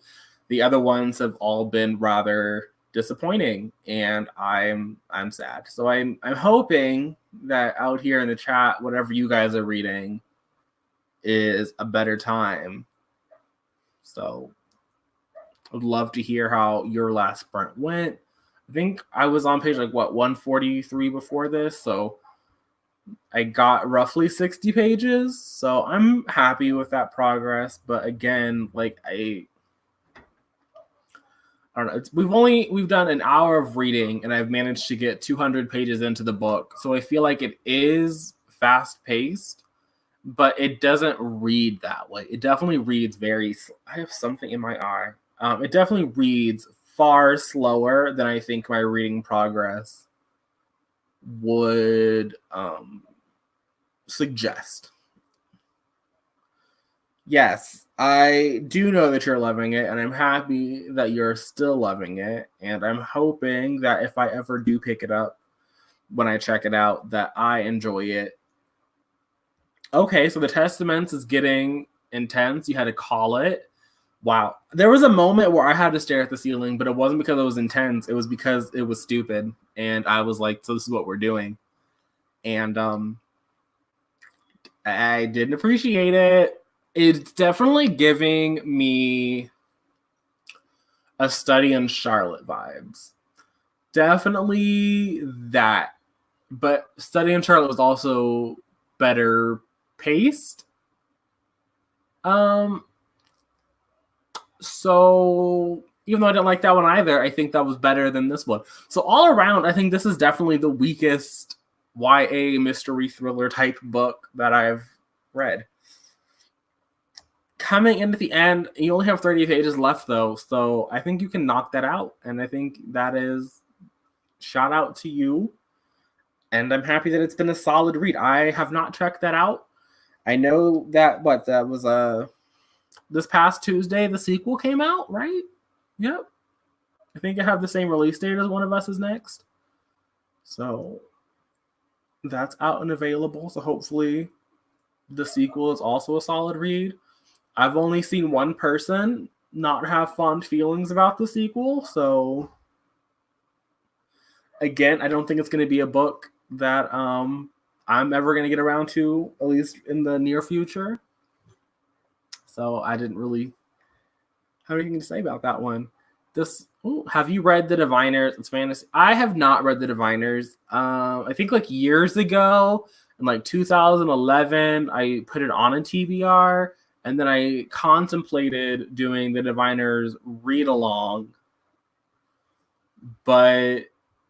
The other ones have all been rather disappointing, and I'm sad. So I'm hoping that out here in the chat, whatever you guys are reading is a better time. So I would love to hear how your last sprint went. I think I was on page 143 before this, so I got roughly 60 pages, so I'm happy with that progress. But again, I don't know. We've done an hour of reading, and I've managed to get 200 pages into the book, so I feel like it is fast paced, but it doesn't read that way. It definitely reads very. I have something in my eye. It definitely reads far slower than I think my reading progress would suggest. Yes, I do know that you're loving it, and I'm happy that you're still loving it. And I'm hoping that if I ever do pick it up, when I check it out, that I enjoy it. Okay, so the Testaments is getting intense. You had to call it. Wow. There was a moment where I had to stare at the ceiling, but it wasn't because it was intense. It was because it was stupid. And I was like, so this is what we're doing. And I didn't appreciate it. It's definitely giving me a Study in Charlotte vibes. Definitely that. But Study in Charlotte was also better paced. So even though I didn't like that one either, I think that was better than this one. So all around, I think this is definitely the weakest YA mystery thriller type book that I've read. Coming into the end, you only have 30 pages left though, so I think you can knock that out, and I think that is shout out to you. And I'm happy that it's been a solid read. I have not checked that out. I know that that was this past Tuesday the sequel came out, right? Yep. I think I have the same release date as One of Us is Next. So that's out and available. So hopefully the sequel is also a solid read. I've only seen one person not have fond feelings about the sequel. So again, I don't think it's going to be a book that I'm ever going to get around to, at least in the near future. So I didn't really have anything to say about that one. Have you read The Diviners? It's fantasy. I have not read The Diviners. I think years ago, in 2011, I put it on a TBR, and then I contemplated doing The Diviners read along, but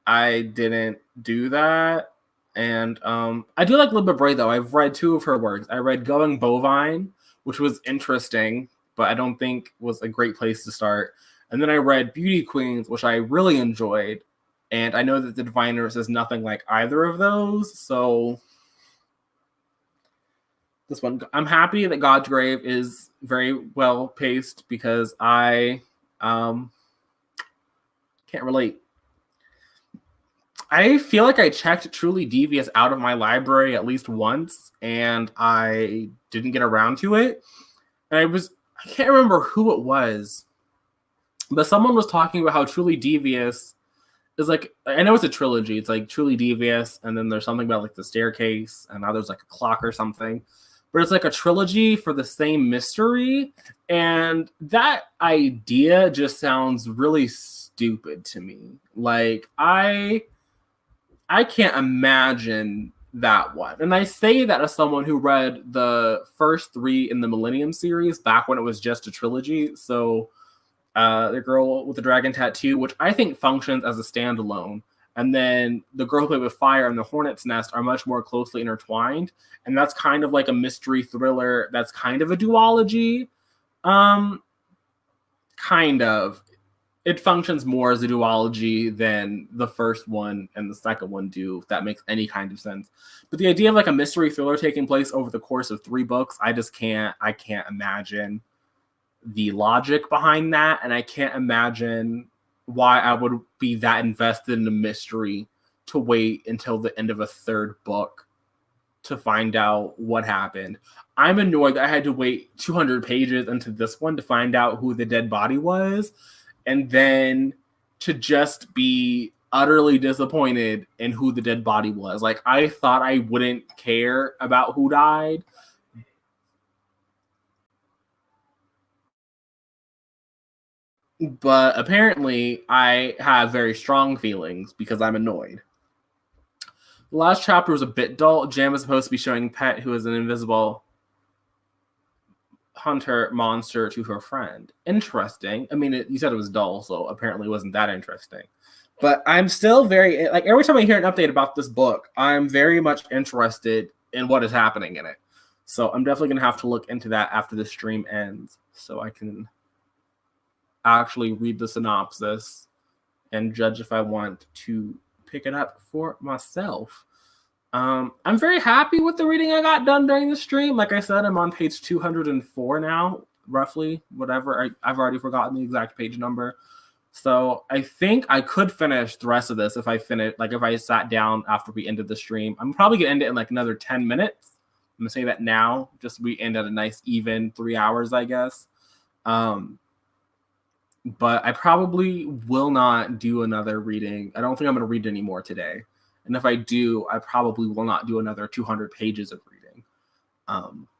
I didn't do that. And I do like Libba Bray, though. I've read 2 of her works. I read Going Bovine, which was interesting, but I don't think was a great place to start. And then I read Beauty Queens, which I really enjoyed. And I know that The Diviners is nothing like either of those. So this one, I'm happy that God's Grave is very well paced because I can't relate. I feel like I checked Truly Devious out of my library at least once, and I didn't get around to it. And I can't remember who it was, but someone was talking about how Truly Devious is like, I know it's a trilogy. It's like Truly Devious, and then there's something about like the staircase, and now there's like a clock or something. But it's like a trilogy for the same mystery. And that idea just sounds really stupid to me. Like, I can't imagine that one. And I say that as someone who read the first 3 in the Millennium series back when it was just a trilogy. So The Girl with the Dragon Tattoo, which I think functions as a standalone. And then The Girl Who Played with Fire and The Hornet's Nest are much more closely intertwined. And that's kind of like a mystery thriller. That's kind of a duology. Kind of. It functions more as a duology than the first one and the second one do, if that makes any kind of sense. But the idea of like a mystery thriller taking place over the course of 3 books, I can't imagine the logic behind that. And I can't imagine why I would be that invested in a mystery to wait until the end of a 3rd book to find out what happened. I'm annoyed that I had to wait 200 pages into this one to find out who the dead body was. And then to just be utterly disappointed in who the dead body was. Like, I thought I wouldn't care about who died. But apparently, I have very strong feelings because I'm annoyed. The last chapter was a bit dull. Jam is supposed to be showing Pet, who is an invisible hunter monster, to her friend. Interesting. I mean, you said it was dull, so apparently it wasn't that interesting. But I'm still very, like, every time I hear an update about this book, I'm very much interested in what is happening in it. So I'm definitely going to have to look into that after the stream ends so I can actually read the synopsis and judge if I want to pick it up for myself. I'm very happy with the reading I got done during the stream. Like I said, I'm on page 204 now, roughly, whatever. I've already forgotten the exact page number. So I think I could finish the rest of this if I sat down after we ended the stream. I'm probably going to end it in like another 10 minutes. I'm going to say that now, just so we end at a nice even 3 hours, I guess. But I probably will not do another reading. I don't think I'm going to read any more today. And if I do, I probably will not do another 200 pages of reading.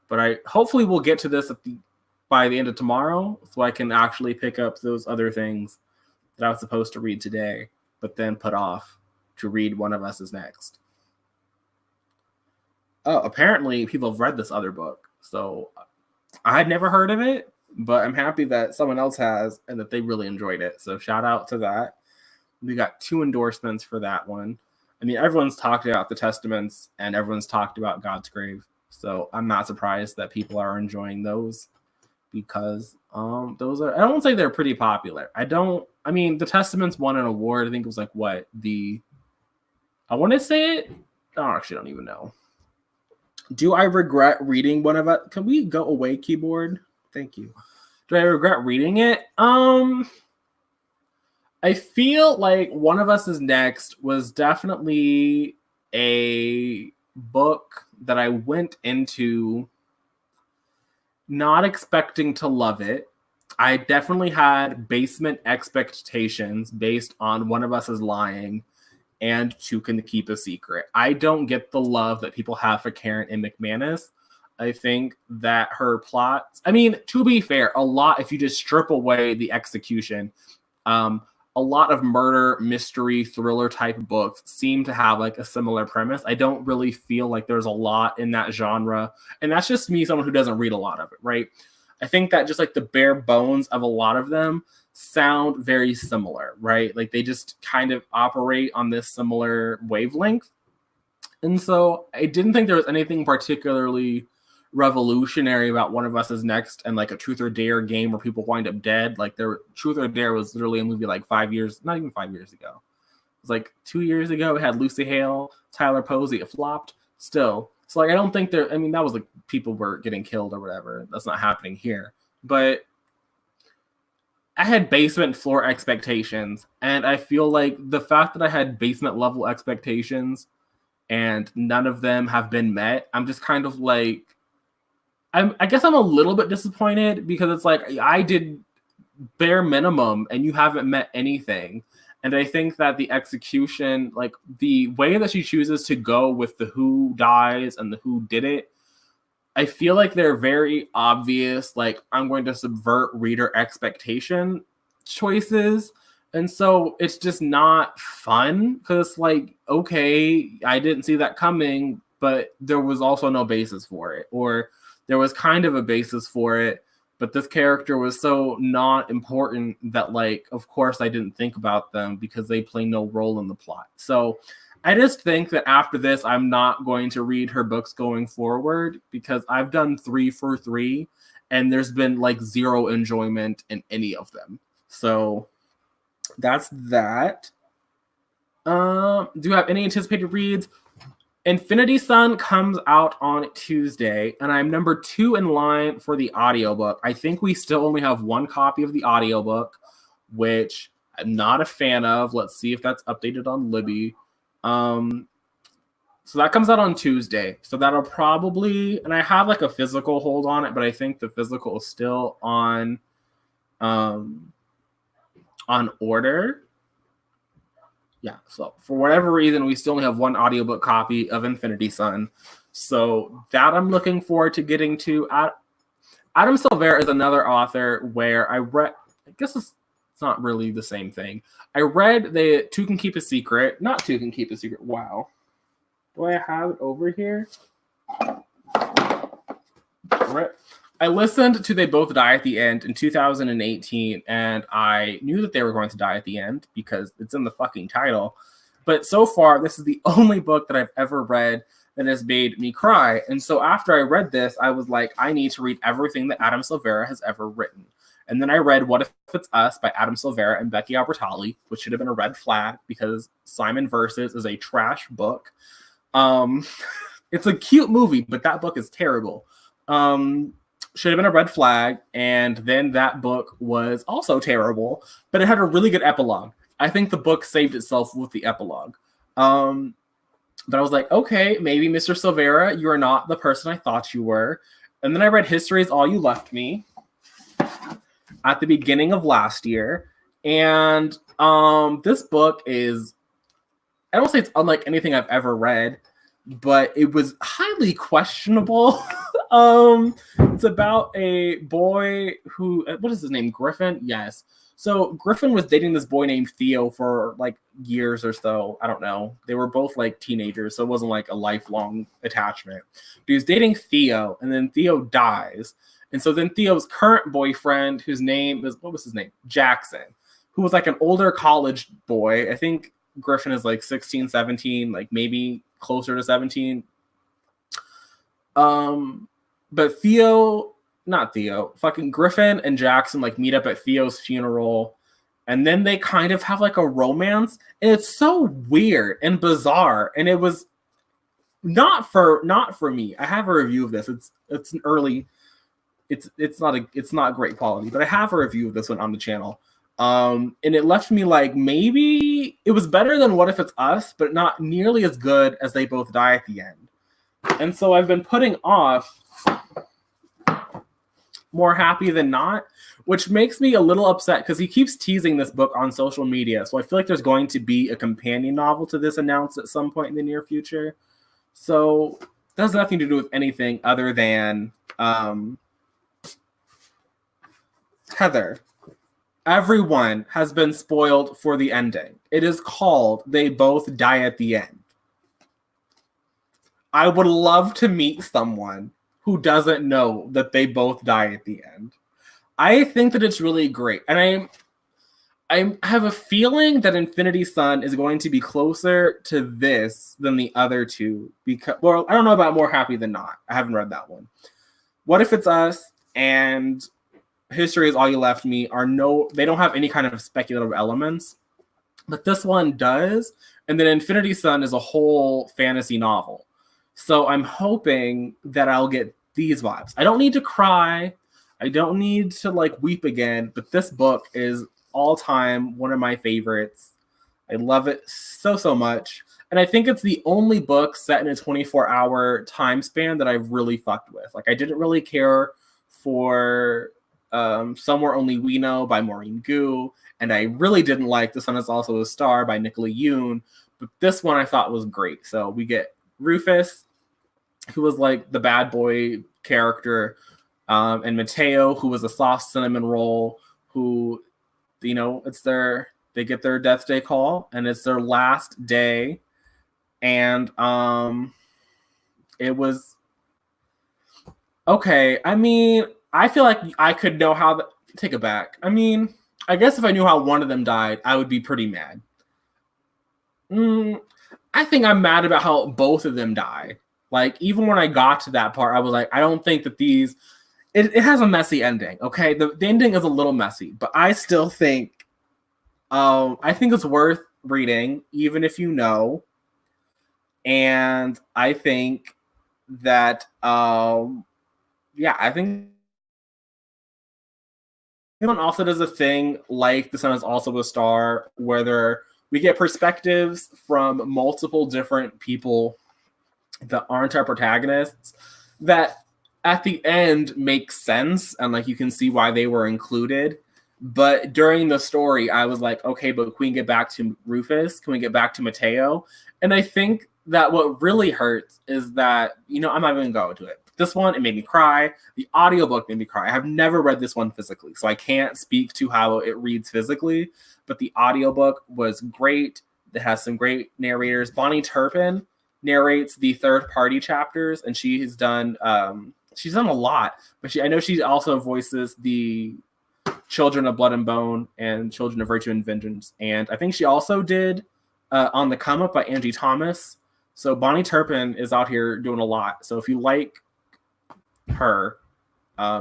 But I hopefully will get to this by the end of tomorrow, so I can actually pick up those other things that I was supposed to read today, but then put off to read One of Us Is Next. Oh, apparently people have read this other book. So I had never heard of it, but I'm happy that someone else has and that they really enjoyed it. So shout out to that. We got 2 endorsements for that one. I mean, everyone's talked about the Testaments and everyone's talked about God's Grave. So I'm not surprised that people are enjoying those because those are, I don't say they're pretty popular. I mean, the Testaments won an award. I think it was like I want to say it. I actually don't even know. Do I regret reading one of it? Can we go away, keyboard? Thank you. Do I regret reading it? I feel like One of Us Is Next was definitely a book that I went into not expecting to love it. I definitely had basement expectations based on One of Us Is Lying and Two Can Keep a Secret. I don't get the love that people have for Karen and McManus. I think that her plots, I mean, to be fair, a lot, if you just strip away the execution, a lot of murder, mystery, thriller type books seem to have like a similar premise. I don't really feel like there's a lot in that genre. And that's just me, someone who doesn't read a lot of it, right? I think that just like the bare bones of a lot of them sound very similar, right? Like they just kind of operate on this similar wavelength. And so I didn't think there was anything particularly revolutionary about One of Us Is Next and like a truth or dare game where people wind up dead. Like Truth or Dare was literally a movie like 5 years, not even 5 years ago. It was like 2 years ago. It had Lucy Hale, Tyler Posey. It flopped still. So like I don't think that was like people were getting killed or whatever. That's not happening here. But I had basement floor expectations, and I feel like the fact that I had basement level expectations and none of them have been met, I'm just kind of like, I guess I'm a little bit disappointed because it's like I did bare minimum and you haven't met anything. And I think that the execution, like the way that she chooses to go with the who dies and the who did it, I feel like they're very obvious, like I'm going to subvert reader expectation choices. And so it's just not fun because, like, okay, I didn't see that coming, but there was also no basis for it. Or there was kind of a basis for it, but this character was so not important that, like, of course I didn't think about them because they play no role in the plot. So I just think that after this, I'm not going to read her books going forward because I've done 3 for 3 and there's been like zero enjoyment in any of them. So that's that. Do you have any anticipated reads? Infinity Sun comes out on Tuesday, and I'm number 2 in line for the audiobook. I think we still only have 1 copy of the audiobook, which I'm not a fan of. Let's see if that's updated on Libby. So that comes out on Tuesday. So that'll probably, and I have like a physical hold on it, but I think the physical is still on order. Yeah, so for whatever reason, we still only have 1 audiobook copy of Infinity Sun. So that I'm looking forward to getting to. Adam Silvera is another author where I read, I guess it's not really the same thing. I read the Two Can Keep a Secret. Not Two Can Keep a Secret. Wow. Do I have it over here? I listened to They Both Die at the End in 2018, and I knew that they were going to die at the end because it's in the fucking title. But so far, this is the only book that I've ever read that has made me cry. And so after I read this, I was like, I need to read everything that Adam Silvera has ever written. And then I read What If It's Us by Adam Silvera and Becky Albertalli, which should have been a red flag because Simon Versus is a trash book. It's a cute movie, but that book is terrible. Should have been a red flag. And then that book was also terrible, but it had a really good epilogue. I think the book saved itself with the epilogue. But I was like, okay, maybe Mr. Silvera, you are not the person I thought you were. And then I read History Is All You Left Me at the beginning of last year. And this book is, I don't say it's unlike anything I've ever read, but it was highly questionable. It's about a boy who, what is his name? Griffin? Yes. So Griffin was dating this boy named Theo for like years or so. I don't know. They were both like teenagers, so it wasn't like a lifelong attachment. But he was dating Theo, and then Theo dies. And so then Theo's current boyfriend, whose name is, what was his name? Jackson, who was like an older college boy. I think Griffin is like 16, 17, like maybe closer to 17. But fucking Griffin and Jackson like meet up at Theo's funeral, and then they kind of have like a romance, and it's so weird and bizarre, and it was not for me. I have a review of this. It's an early, it's not great quality, but I have a review of this one on the channel. And it left me like, maybe it was better than What If It's Us, but not nearly as good as They Both Die at the End. And so I've been putting off More Happy Than Not, which makes me a little upset because he keeps teasing this book on social media. So I feel like there's going to be a companion novel to this announced at some point in the near future. So that has nothing to do with anything other than Heather. Everyone has been spoiled for the ending. It is called They Both Die at the End. I would love to meet someone who doesn't know that they both die at the end. I think that it's really great. And I have a feeling that Infinity Sun is going to be closer to this than the other two. Because, well, I don't know about More Happy Than Not. I haven't read that one. What If It's Us and History Is All You Left Me they don't have any kind of speculative elements, but this one does. And then Infinity Sun is a whole fantasy novel. So I'm hoping that I'll get these vibes. I don't need to cry. I don't need to like weep again, but this book is all time one of my favorites. I love it so much. And I think it's the only book set in a 24-hour time span that I've really fucked with. Like, I didn't really care for Somewhere Only We Know by Maureen Gu, and I really didn't like The Sun Is Also a Star by Nicola Yoon, but this one I thought was great. So we get Rufus, who was like the bad boy character, and Mateo, who was a soft cinnamon roll, who, you know, they get their death day call, and it's their last day. And it was okay. I mean, I feel like I could know how take it back. I mean, I guess if I knew how one of them died, I would be pretty mad. I think I'm mad about how both of them die. Like, even when I got to that part, I was like, I don't think that these... It has a messy ending, okay? The ending is a little messy, but I still think... I think it's worth reading, even if you know. And I think that... yeah, I think... Everyone also does a thing like The Sun Is Also a Star, where we get perspectives from multiple different people that aren't our protagonists that at the end make sense, and like you can see why they were included. But during the story, I was like, okay, but can we get back to Rufus? Can we get back to Mateo? And I think that what really hurts is that, you know, I'm not even going to go into it. This one, it made me cry. The audiobook made me cry. I have never read this one physically, so I can't speak to how it reads physically, but the audiobook was great. It has some great narrators. Bonnie Turpin narrates the third-party chapters, and she's done a lot, but I know she also voices the Children of Blood and Bone and Children of Virtue and Vengeance, and I think she also did On the Come Up by Angie Thomas. So Bonnie Turpin is out here doing a lot. So if you like her,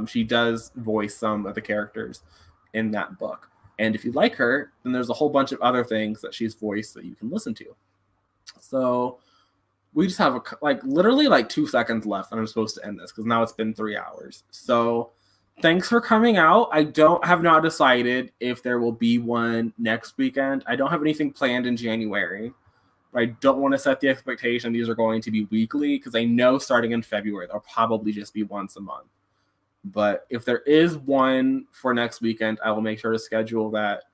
she does voice some of the characters in that book. And if you like her, then there's a whole bunch of other things that she's voiced that you can listen to. So we just have literally 2 seconds left, and I'm supposed to end this because now it's been 3 hours. So thanks for coming out. I have not decided if there will be one next weekend. I don't have anything planned in January. But I don't want to set the expectation these are going to be weekly, because I know starting in February, they'll probably just be once a month. But if there is one for next weekend, I will make sure to schedule that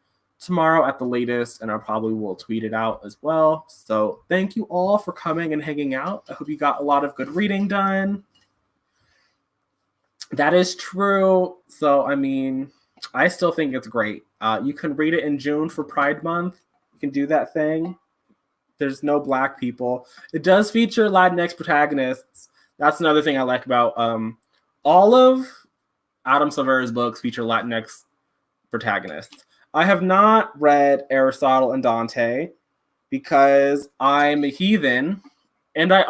tomorrow at the latest, and I probably will tweet it out as well. So thank you all for coming and hanging out. I hope you got a lot of good reading done. That is true. So, I mean, I still think it's great. You can read it in June for Pride Month. You can do that thing. There's no Black people. It does feature Latinx protagonists. That's another thing I like about all of Adam Silvera's books feature Latinx protagonists. I have not read Aristotle and Dante because I'm a heathen, and I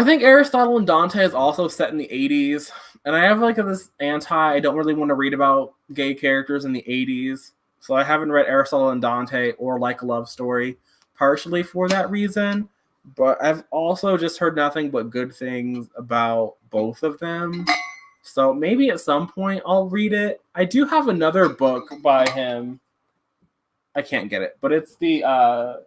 think Aristotle and Dante is also set in the 80s, and I have this I don't really want to read about gay characters in the 80s. So I haven't read Aristotle and Dante or Like a Love Story, partially for that reason. But I've also just heard nothing but good things about both of them. So maybe at some point I'll read it. I do have another book by him. I can't get it, but it's the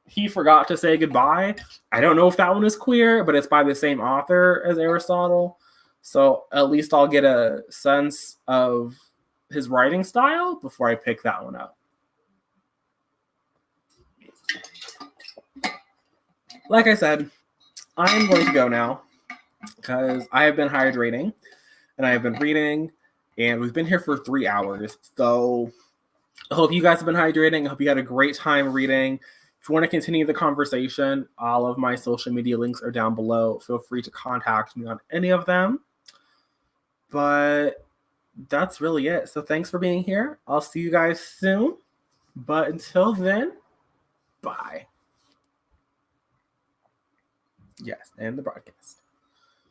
He Forgot to Say Goodbye. I don't know if that one is queer, but it's by the same author as Aristotle. So at least I'll get a sense of his writing style before I pick that one up. Like I said, I'm going to go now because I have been hydrating and I have been reading, and we've been here for 3 hours. So I hope you guys have been hydrating. I hope you had a great time reading. If you want to continue the conversation, all of my social media links are down below. Feel free to contact me on any of them. But that's really it. So thanks for being here. I'll see you guys soon. But until then, bye. Yes, and the broadcast.